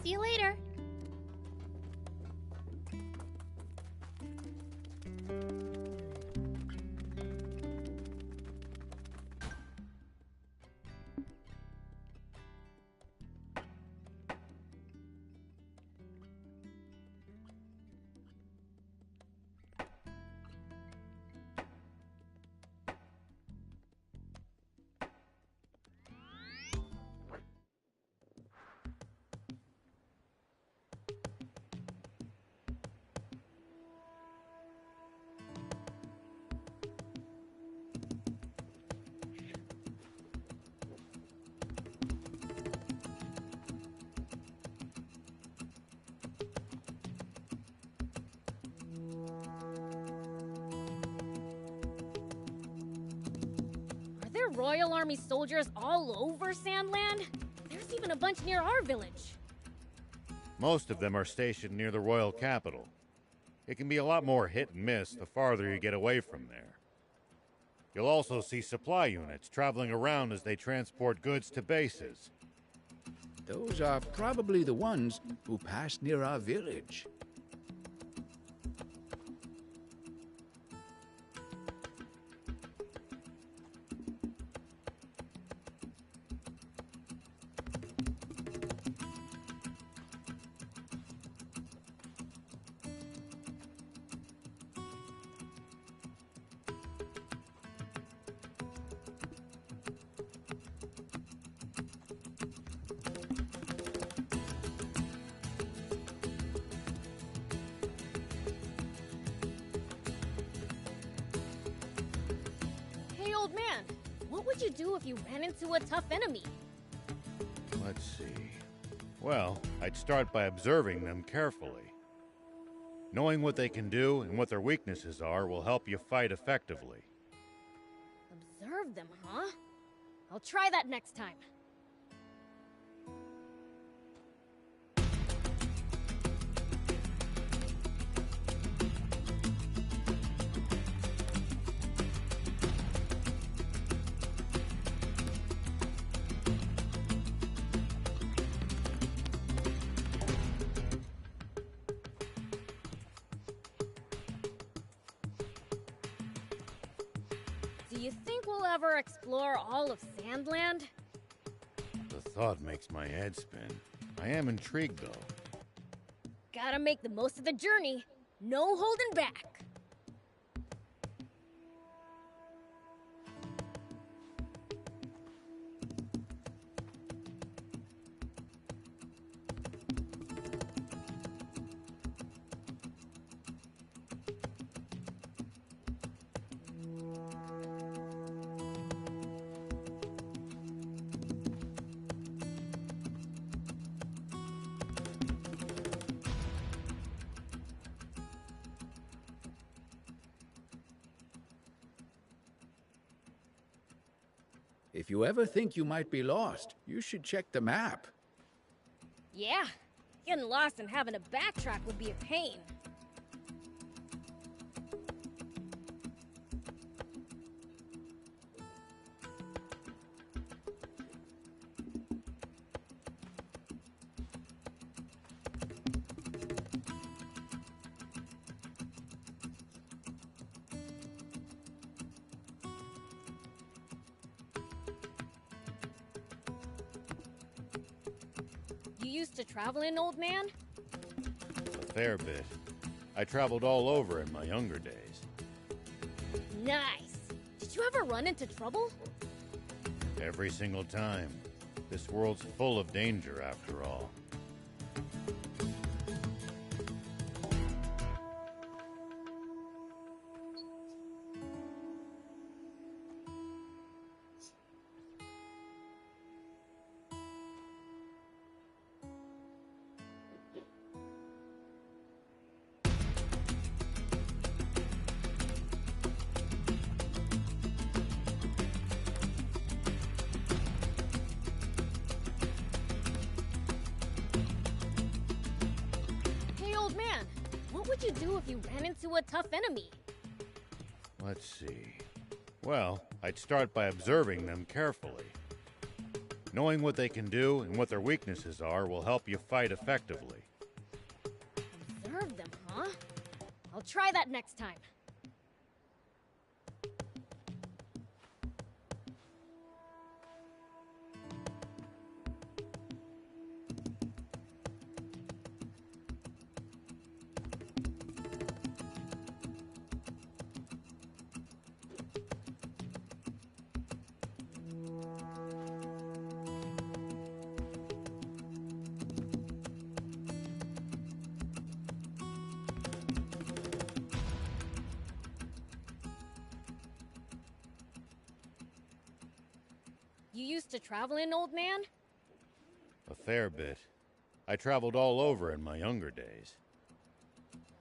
S15: See you later.
S6: Royal Army soldiers all over Sandland? There's even a bunch near our village.
S8: Most of them are stationed near the royal capital. It can be a lot more hit and miss the farther you get away from there. You'll also see supply units traveling around as they transport goods to bases.
S9: Those are probably the ones who passed near our village.
S6: Old man, what would you do if you ran into a tough enemy?
S8: Let's see. Well, I'd start by observing them carefully. Knowing what they can do and what their weaknesses are will help you fight effectively.
S6: Observe them, huh? I'll try that next time. Do you think we'll ever explore all of Sandland?
S8: The thought makes my head spin. I am intrigued, though.
S6: Gotta make the most of the journey. No holding back.
S9: If you ever think you might be lost, you should check the map.
S6: Yeah, getting lost and having to backtrack would be a pain. You used to travel in, old man?
S8: A fair bit. I traveled all over in my younger days.
S6: Nice. Did you ever run into trouble?
S8: Every single time. This world's full of danger, after all.
S6: What would you do if you ran into a tough enemy?
S8: Let's see. Well, I'd start by observing them carefully. Knowing what they can do and what their weaknesses are will help you fight effectively.
S6: Observe them, huh? I'll try that next time. You used to travel in, old man?
S8: A fair bit. I traveled all over in my younger days.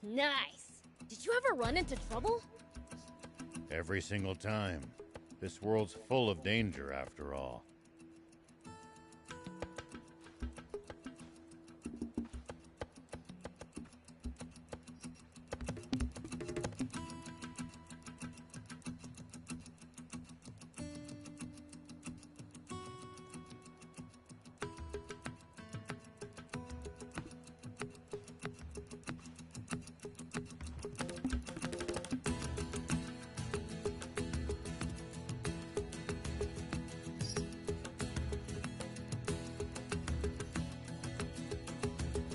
S6: Nice! Did you ever run into trouble?
S8: Every single time. This world's full of danger, after all.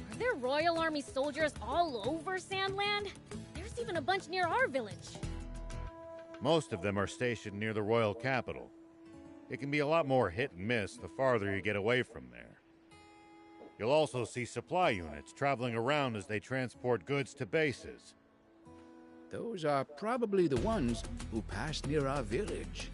S6: Are there Royal Army soldiers all over Sandland? There's even a bunch near our village.
S8: Most of them are stationed near the royal capital. It can be a lot more hit and miss the farther you get away from there. You'll also see supply units traveling around as they transport goods to bases.
S9: Those are probably the ones who pass near our village.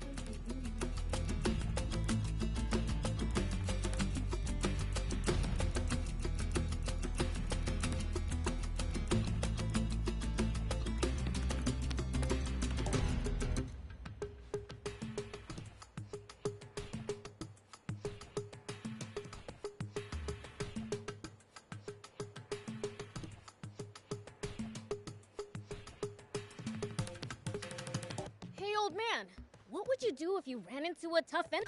S6: Hey, old man, what would you do if you ran into a tough enemy?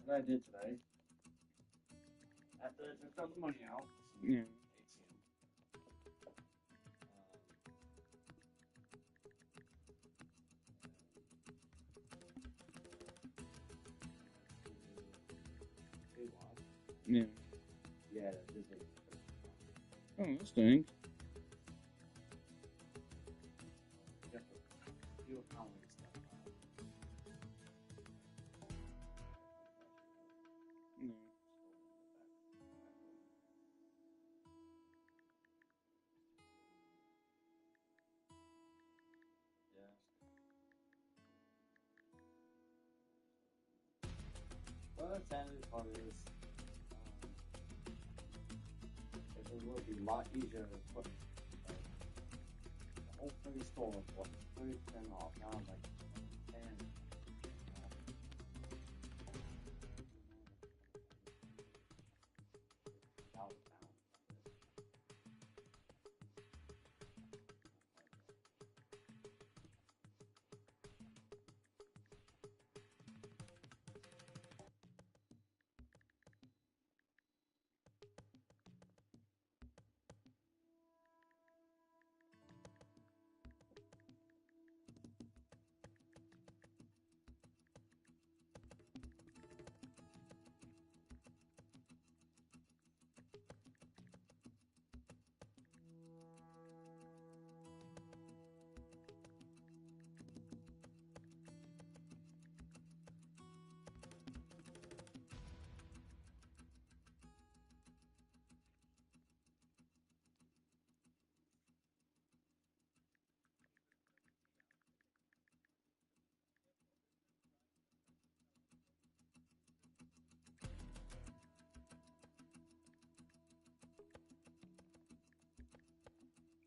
S19: what I did today. After I took all the money out.
S12: Yeah. Yeah.
S19: Yeah, that did take.
S12: Oh, that stinks.
S19: Yeah, do accounting stuff.
S12: Yeah.
S19: Well, the sanity part is, it would be a lot easier to put the whole free store for 30% off. Now I'm like, 10.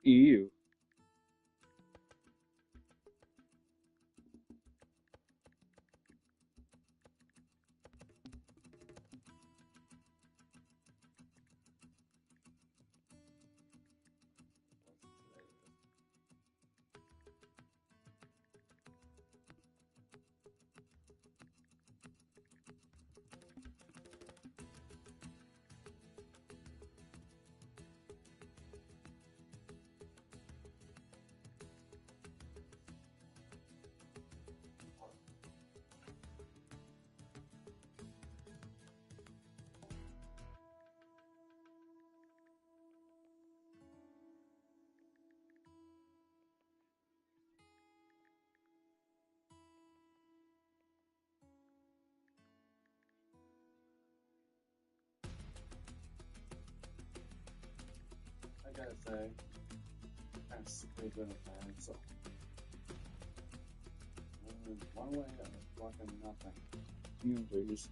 S12: Ew.
S19: I gotta say, I'm kind of sick of doing a fan, so. One way of fucking nothing.
S12: Yeah, please.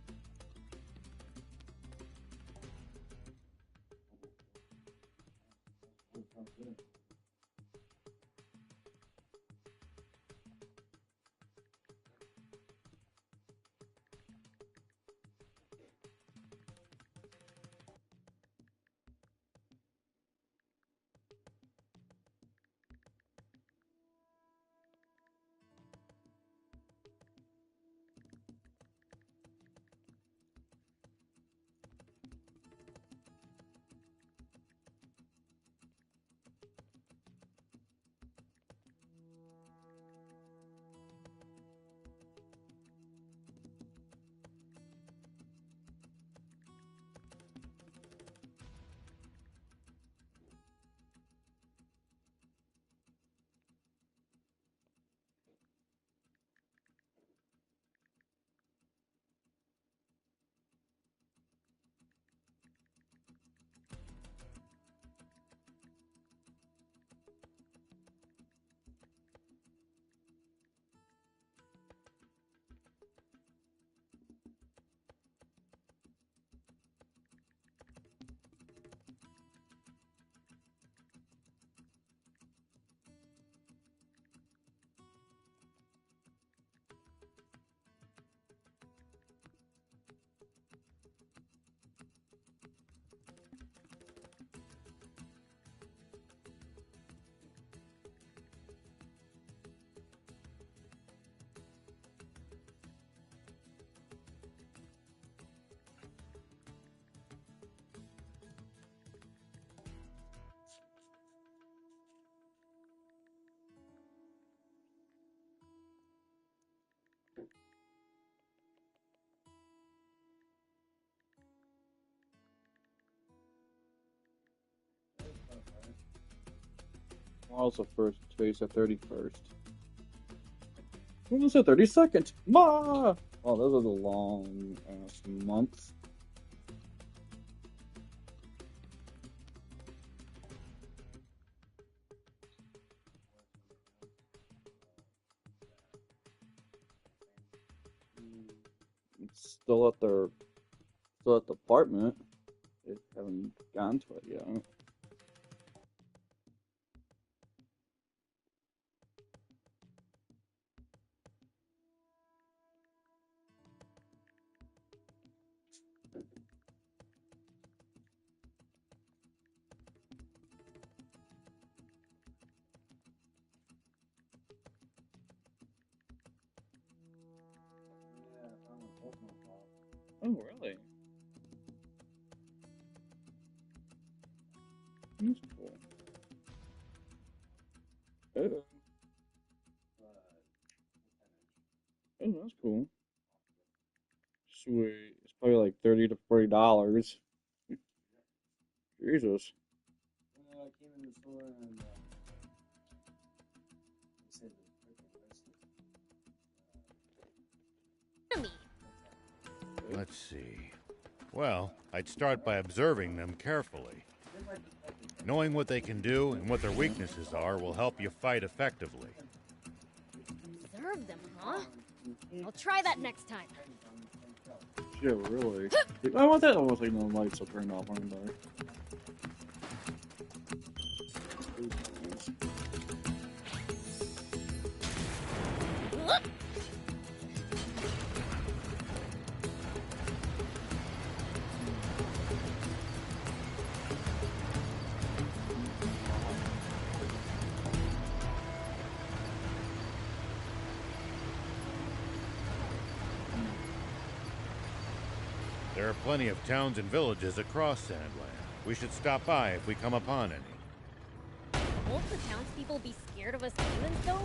S12: Tomorrow's the first. Today's the 31st. When was the 32nd? Ma! Oh, those are the long ass months. It's still at the apartment. They haven't gone to it yet. Oh, really? That's cool. Oh. Oh, that's cool. Sweet. It's probably like $30 to $40. Jesus.
S19: I came in the store and they said
S8: Let's see. Well, I'd start by observing them carefully. Knowing what they can do and what their weaknesses are will help you fight effectively.
S6: Observe them, huh? I'll try that next time.
S12: Yeah, really. I want that almost like no lights will turn off on there.
S8: There are plenty of towns and villages across Sandland. We should stop by if we come upon any.
S6: Won't the townspeople be scared of us humans, though?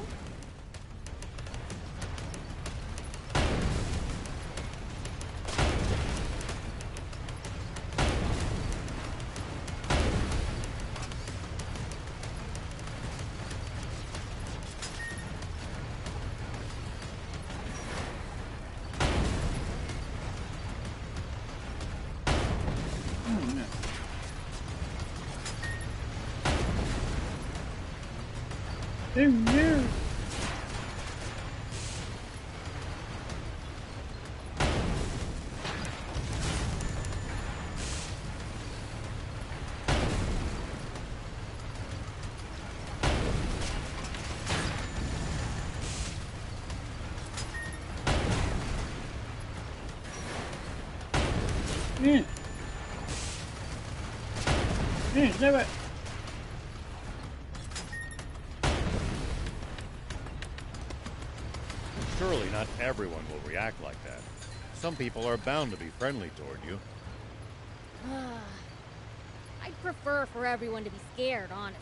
S12: They're here. Do it.
S8: Surely not everyone will react like that. Some people are bound to be friendly toward you.
S6: I'd prefer for everyone to be scared, honestly.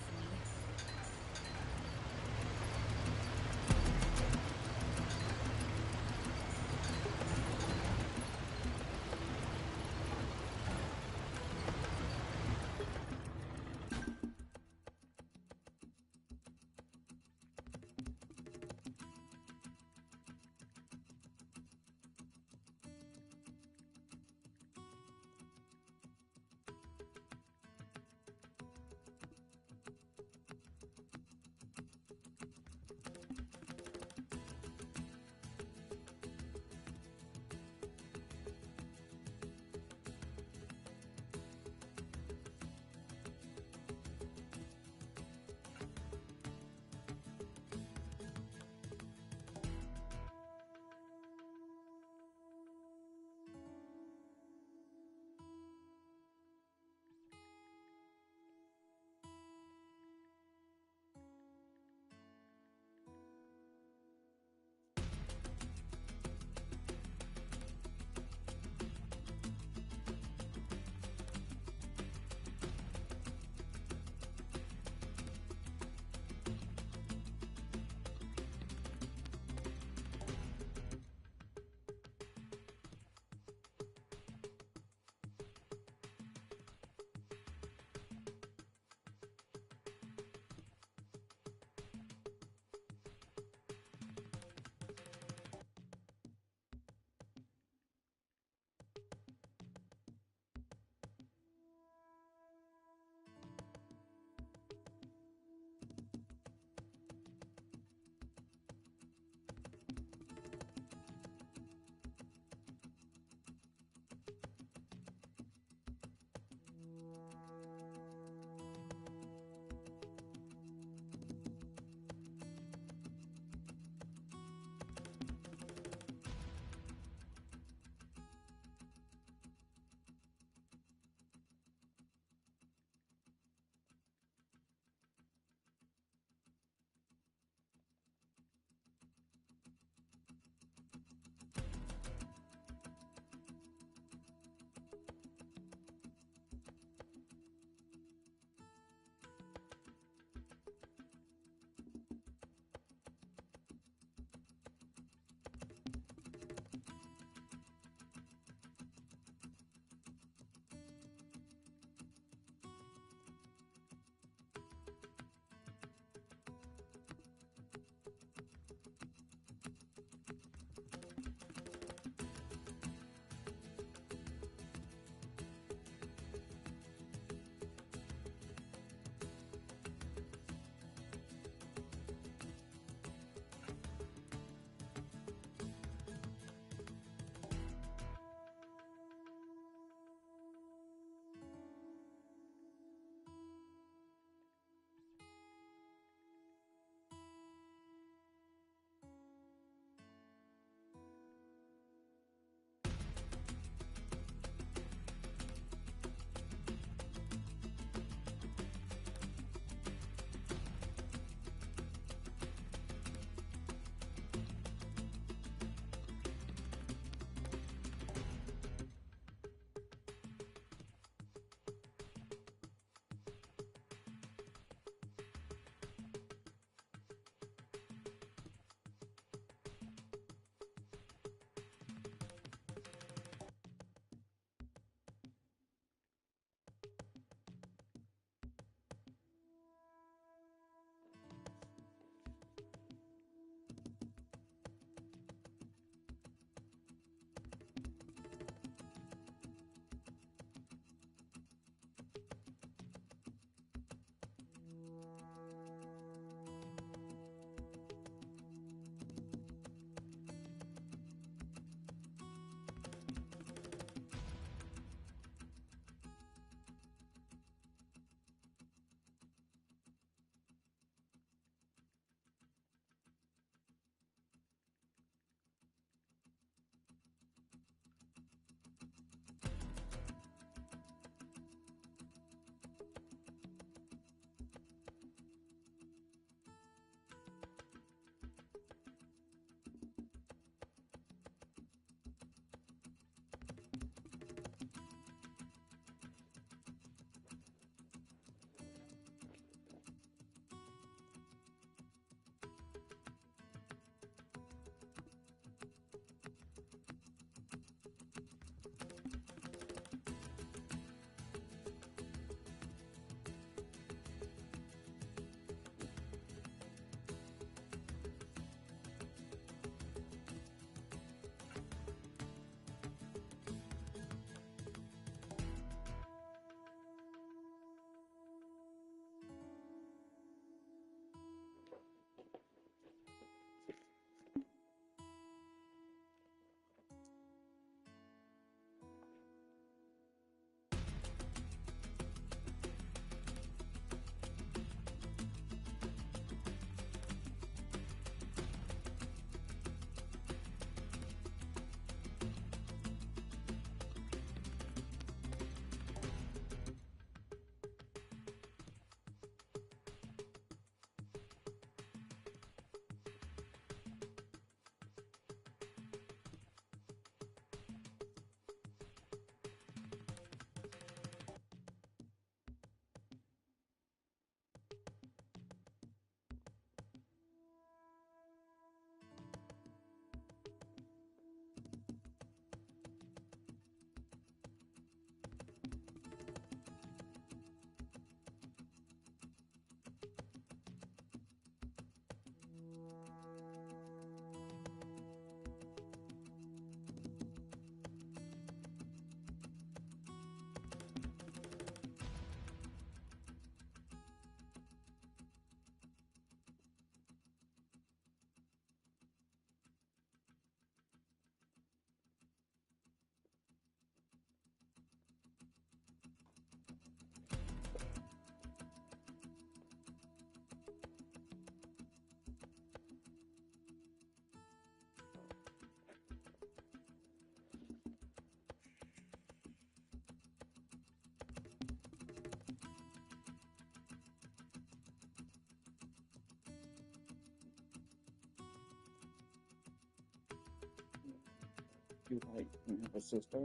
S12: you like when you have a sister?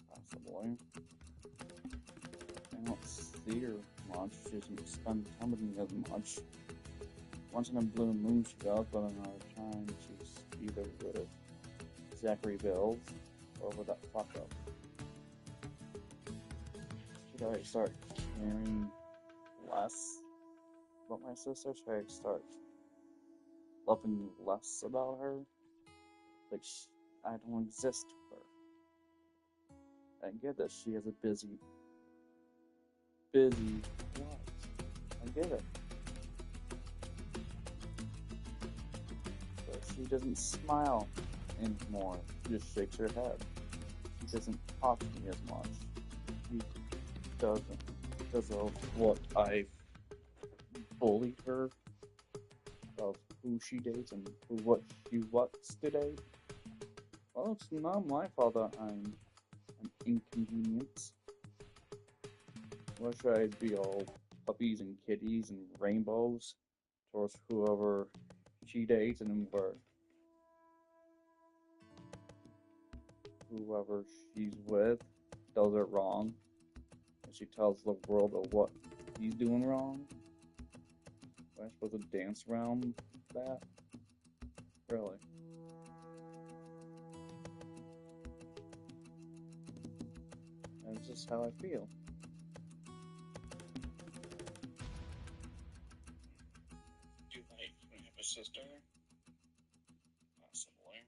S12: Possibly. I don't see her much. She doesn't spend time with me as much. Once in a blue moon she does, but another time she's either with Zachary Bills or with that fuck up. Should I start caring less about my sister? Should I start loving less about her? Like, I don't exist to her. I get that she has a busy life. I get it. But she doesn't smile anymore. She just shakes her head. She doesn't talk to me as much. She doesn't, because of what I've bullied her, of who she dates and what she wants to date. Well, it's not my fault that I'm an inconvenience. Why should I be all puppies and kitties and rainbows towards whoever she dates and whoever she's with does it wrong, and she tells the world of what he's doing wrong? Am I supposed to dance around that? Really? That's just how I feel. Do you like when you have a sister? Possibly.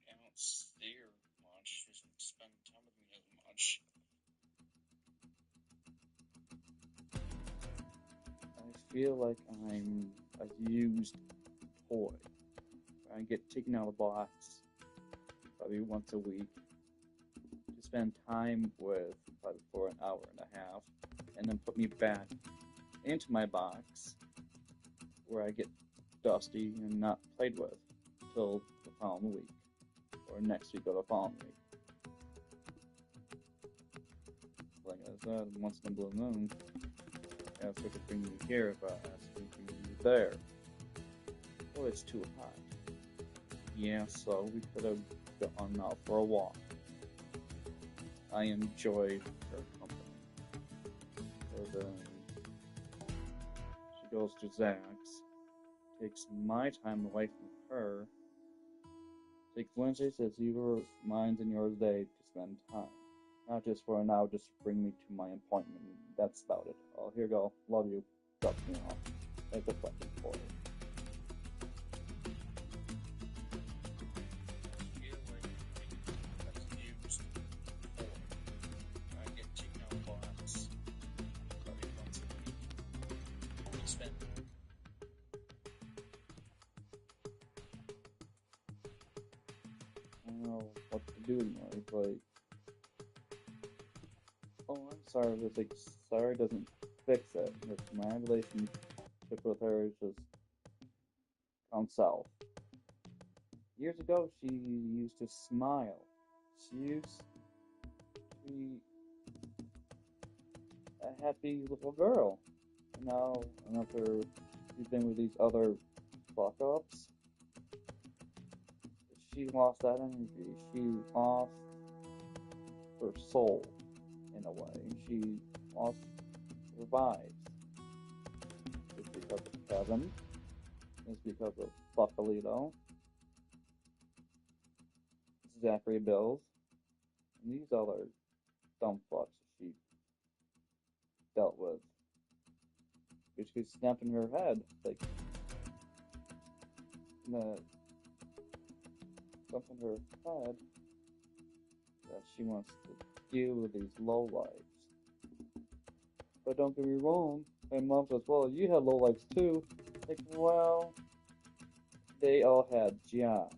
S12: I don't see her much. She doesn't spend time with me as much. I feel like I'm a used toy. I get taken out of the box probably once a week to spend time with probably for an hour and a half, and then put me back into my box where I get dusty and not played with till the following week, or next week or the following week. Like I said, once in a blue moon, I asked her to bring me here, but I asked her to bring me there. Oh, it's too hot. Yeah, so we could have gone out for a walk. I enjoyed her company. So then she goes to Zach's, takes my time away from her, takes Wednesdays as your mine's and yours day to spend time. Not just for an hour, just bring me to my appointment. That's about it. Oh, here you go. Love you. Drop me off. Like a fucking boy. I don't know what to do anymore. It's like, oh, I'm sorry, but like, sorry doesn't fix it. If my relationship with her is just gone south. Years ago, she used to smile. She used to be a happy little girl. Now, after she's been with these other fuck-ups, she lost that energy. She lost her soul, in a way. She lost her vibes. It's because of Kevin. It's because of Buckalito. Zachary Bills. And these other dumb fucks she dealt with. Basically snapping her head. Like, something in her head that she wants to deal with these lowlives. But don't get me wrong, my mom says, well, you had lowlives too. Like, well, they all had jobs.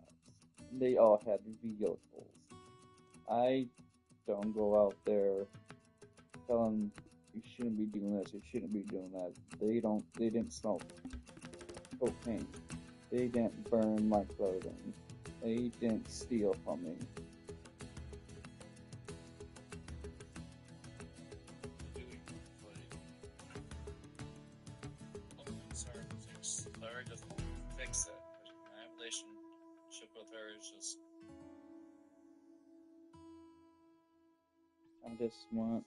S12: They all had vehicles. I don't go out there telling you shouldn't be doing this, you shouldn't be doing that. They didn't smoke cocaine. They didn't burn my clothing. They didn't steal from me. Sorry doesn't fix it. My relationship with her is just, I just want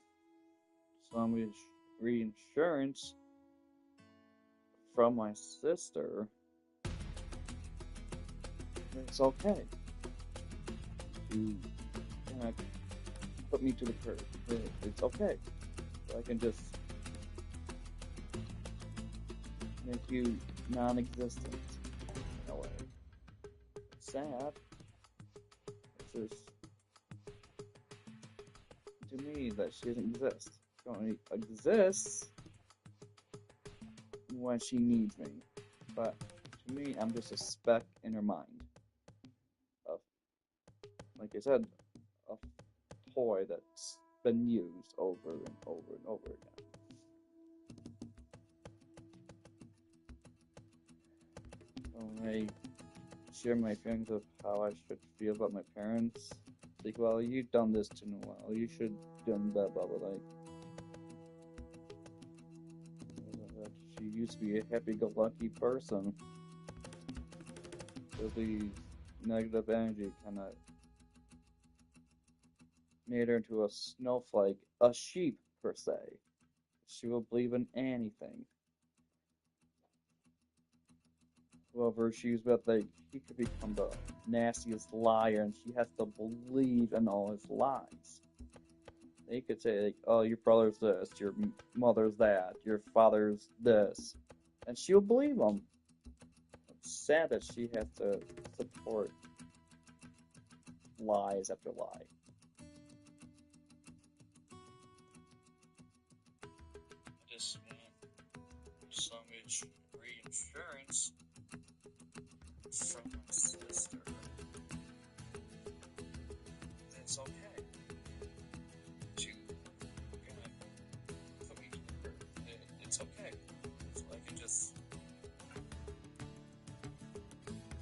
S12: some reinsurance from my sister. It's okay to kind of put me to the curb. It's okay. I can just make you non-existent in a way. It's sad. It's just to me that she doesn't exist. She only exists when she needs me. But to me, I'm just a speck in her mind. Of, like I said, a toy that's been used over and over and over again. When I share my feelings of how I should feel about my parents, like, well, you've done this to Noelle, you should done blah blah blah. Like, she used to be a happy-go-lucky person. So the negative energy kind of made her into a snowflake, a sheep per se. She will believe in anything. However, she was about like he could become the nastiest liar, and she has to believe in all his lies. They could say like, "Oh, your brother's this, your mother's that, your father's this," and she'll believe him. It's sad that she has to support lies after lie. I just want some reinsurance from my sister. It's okay to kind of put me to the curb. It's okay. So I can just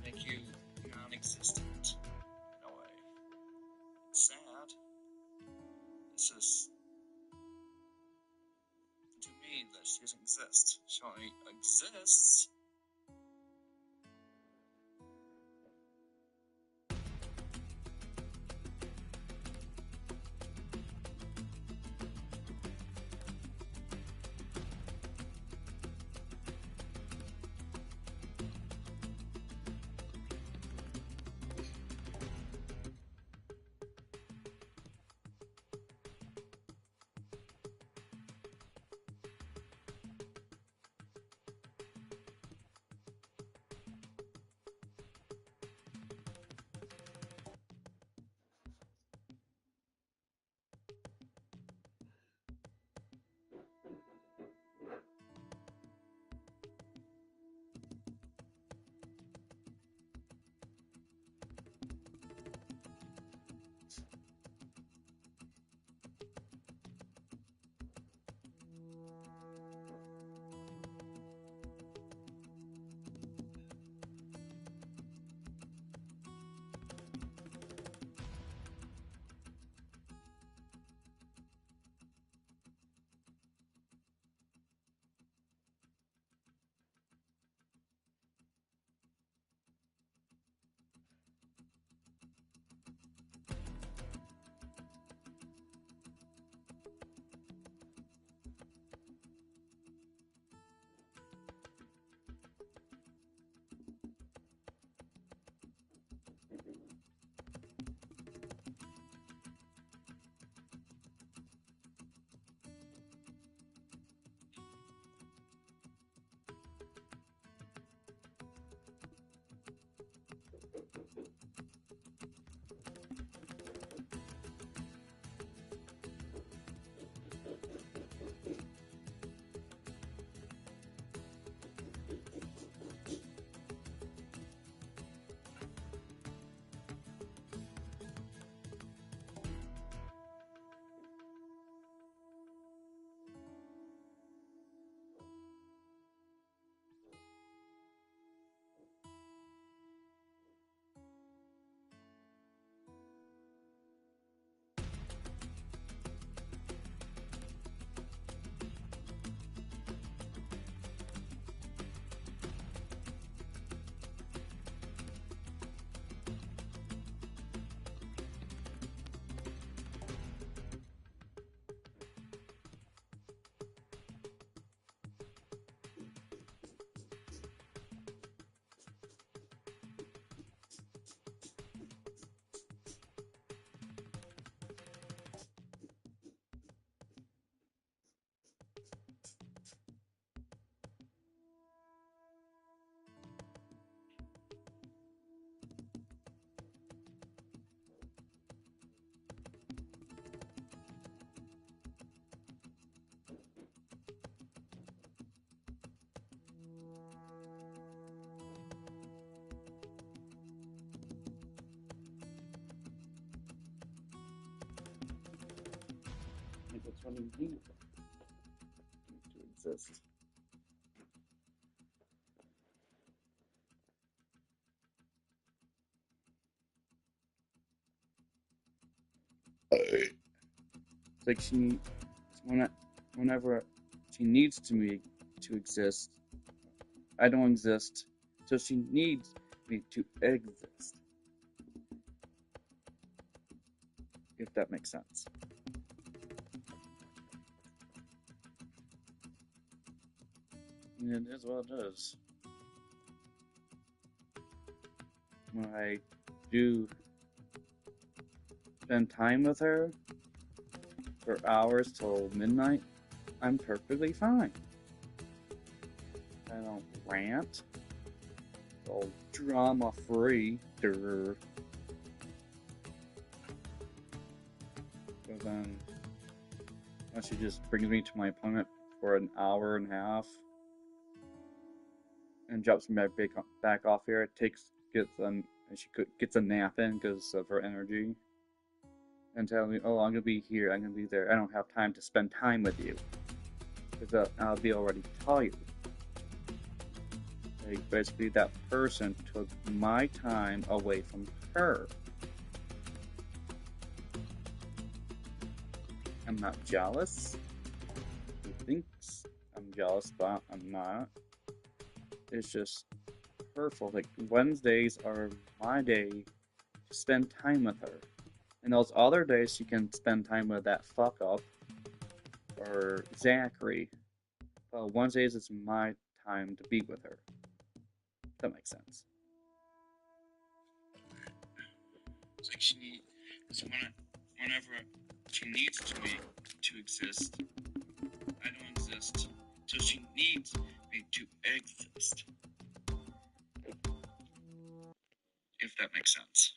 S12: make you non-existent in a way. It's sad. It's just to me that she doesn't exist. She only exists That's what you need to exist. It's like whenever she needs me to exist, I don't exist, so she needs me to exist. If that makes sense. It is what it is. When I do spend time with her for hours till midnight, I'm perfectly fine. I don't rant. It's all drama free. But then she just brings me to my appointment for an hour and a half and drops me back off here. She gets a nap in because of her energy. And tell me, oh, I'm gonna be here, I'm gonna be there. I don't have time to spend time with you because I'll be already tired. Like, basically, that person took my time away from her. I'm not jealous. He thinks I'm jealous, but I'm not. It's just hurtful. Like, Wednesdays are my day to spend time with her. And those other days, she can spend time with that fuck up or Zachary. But Wednesdays is my time to be with her. That makes sense. It's like whenever she needs me to exist, I don't exist. So she needs me to exist. If that makes sense.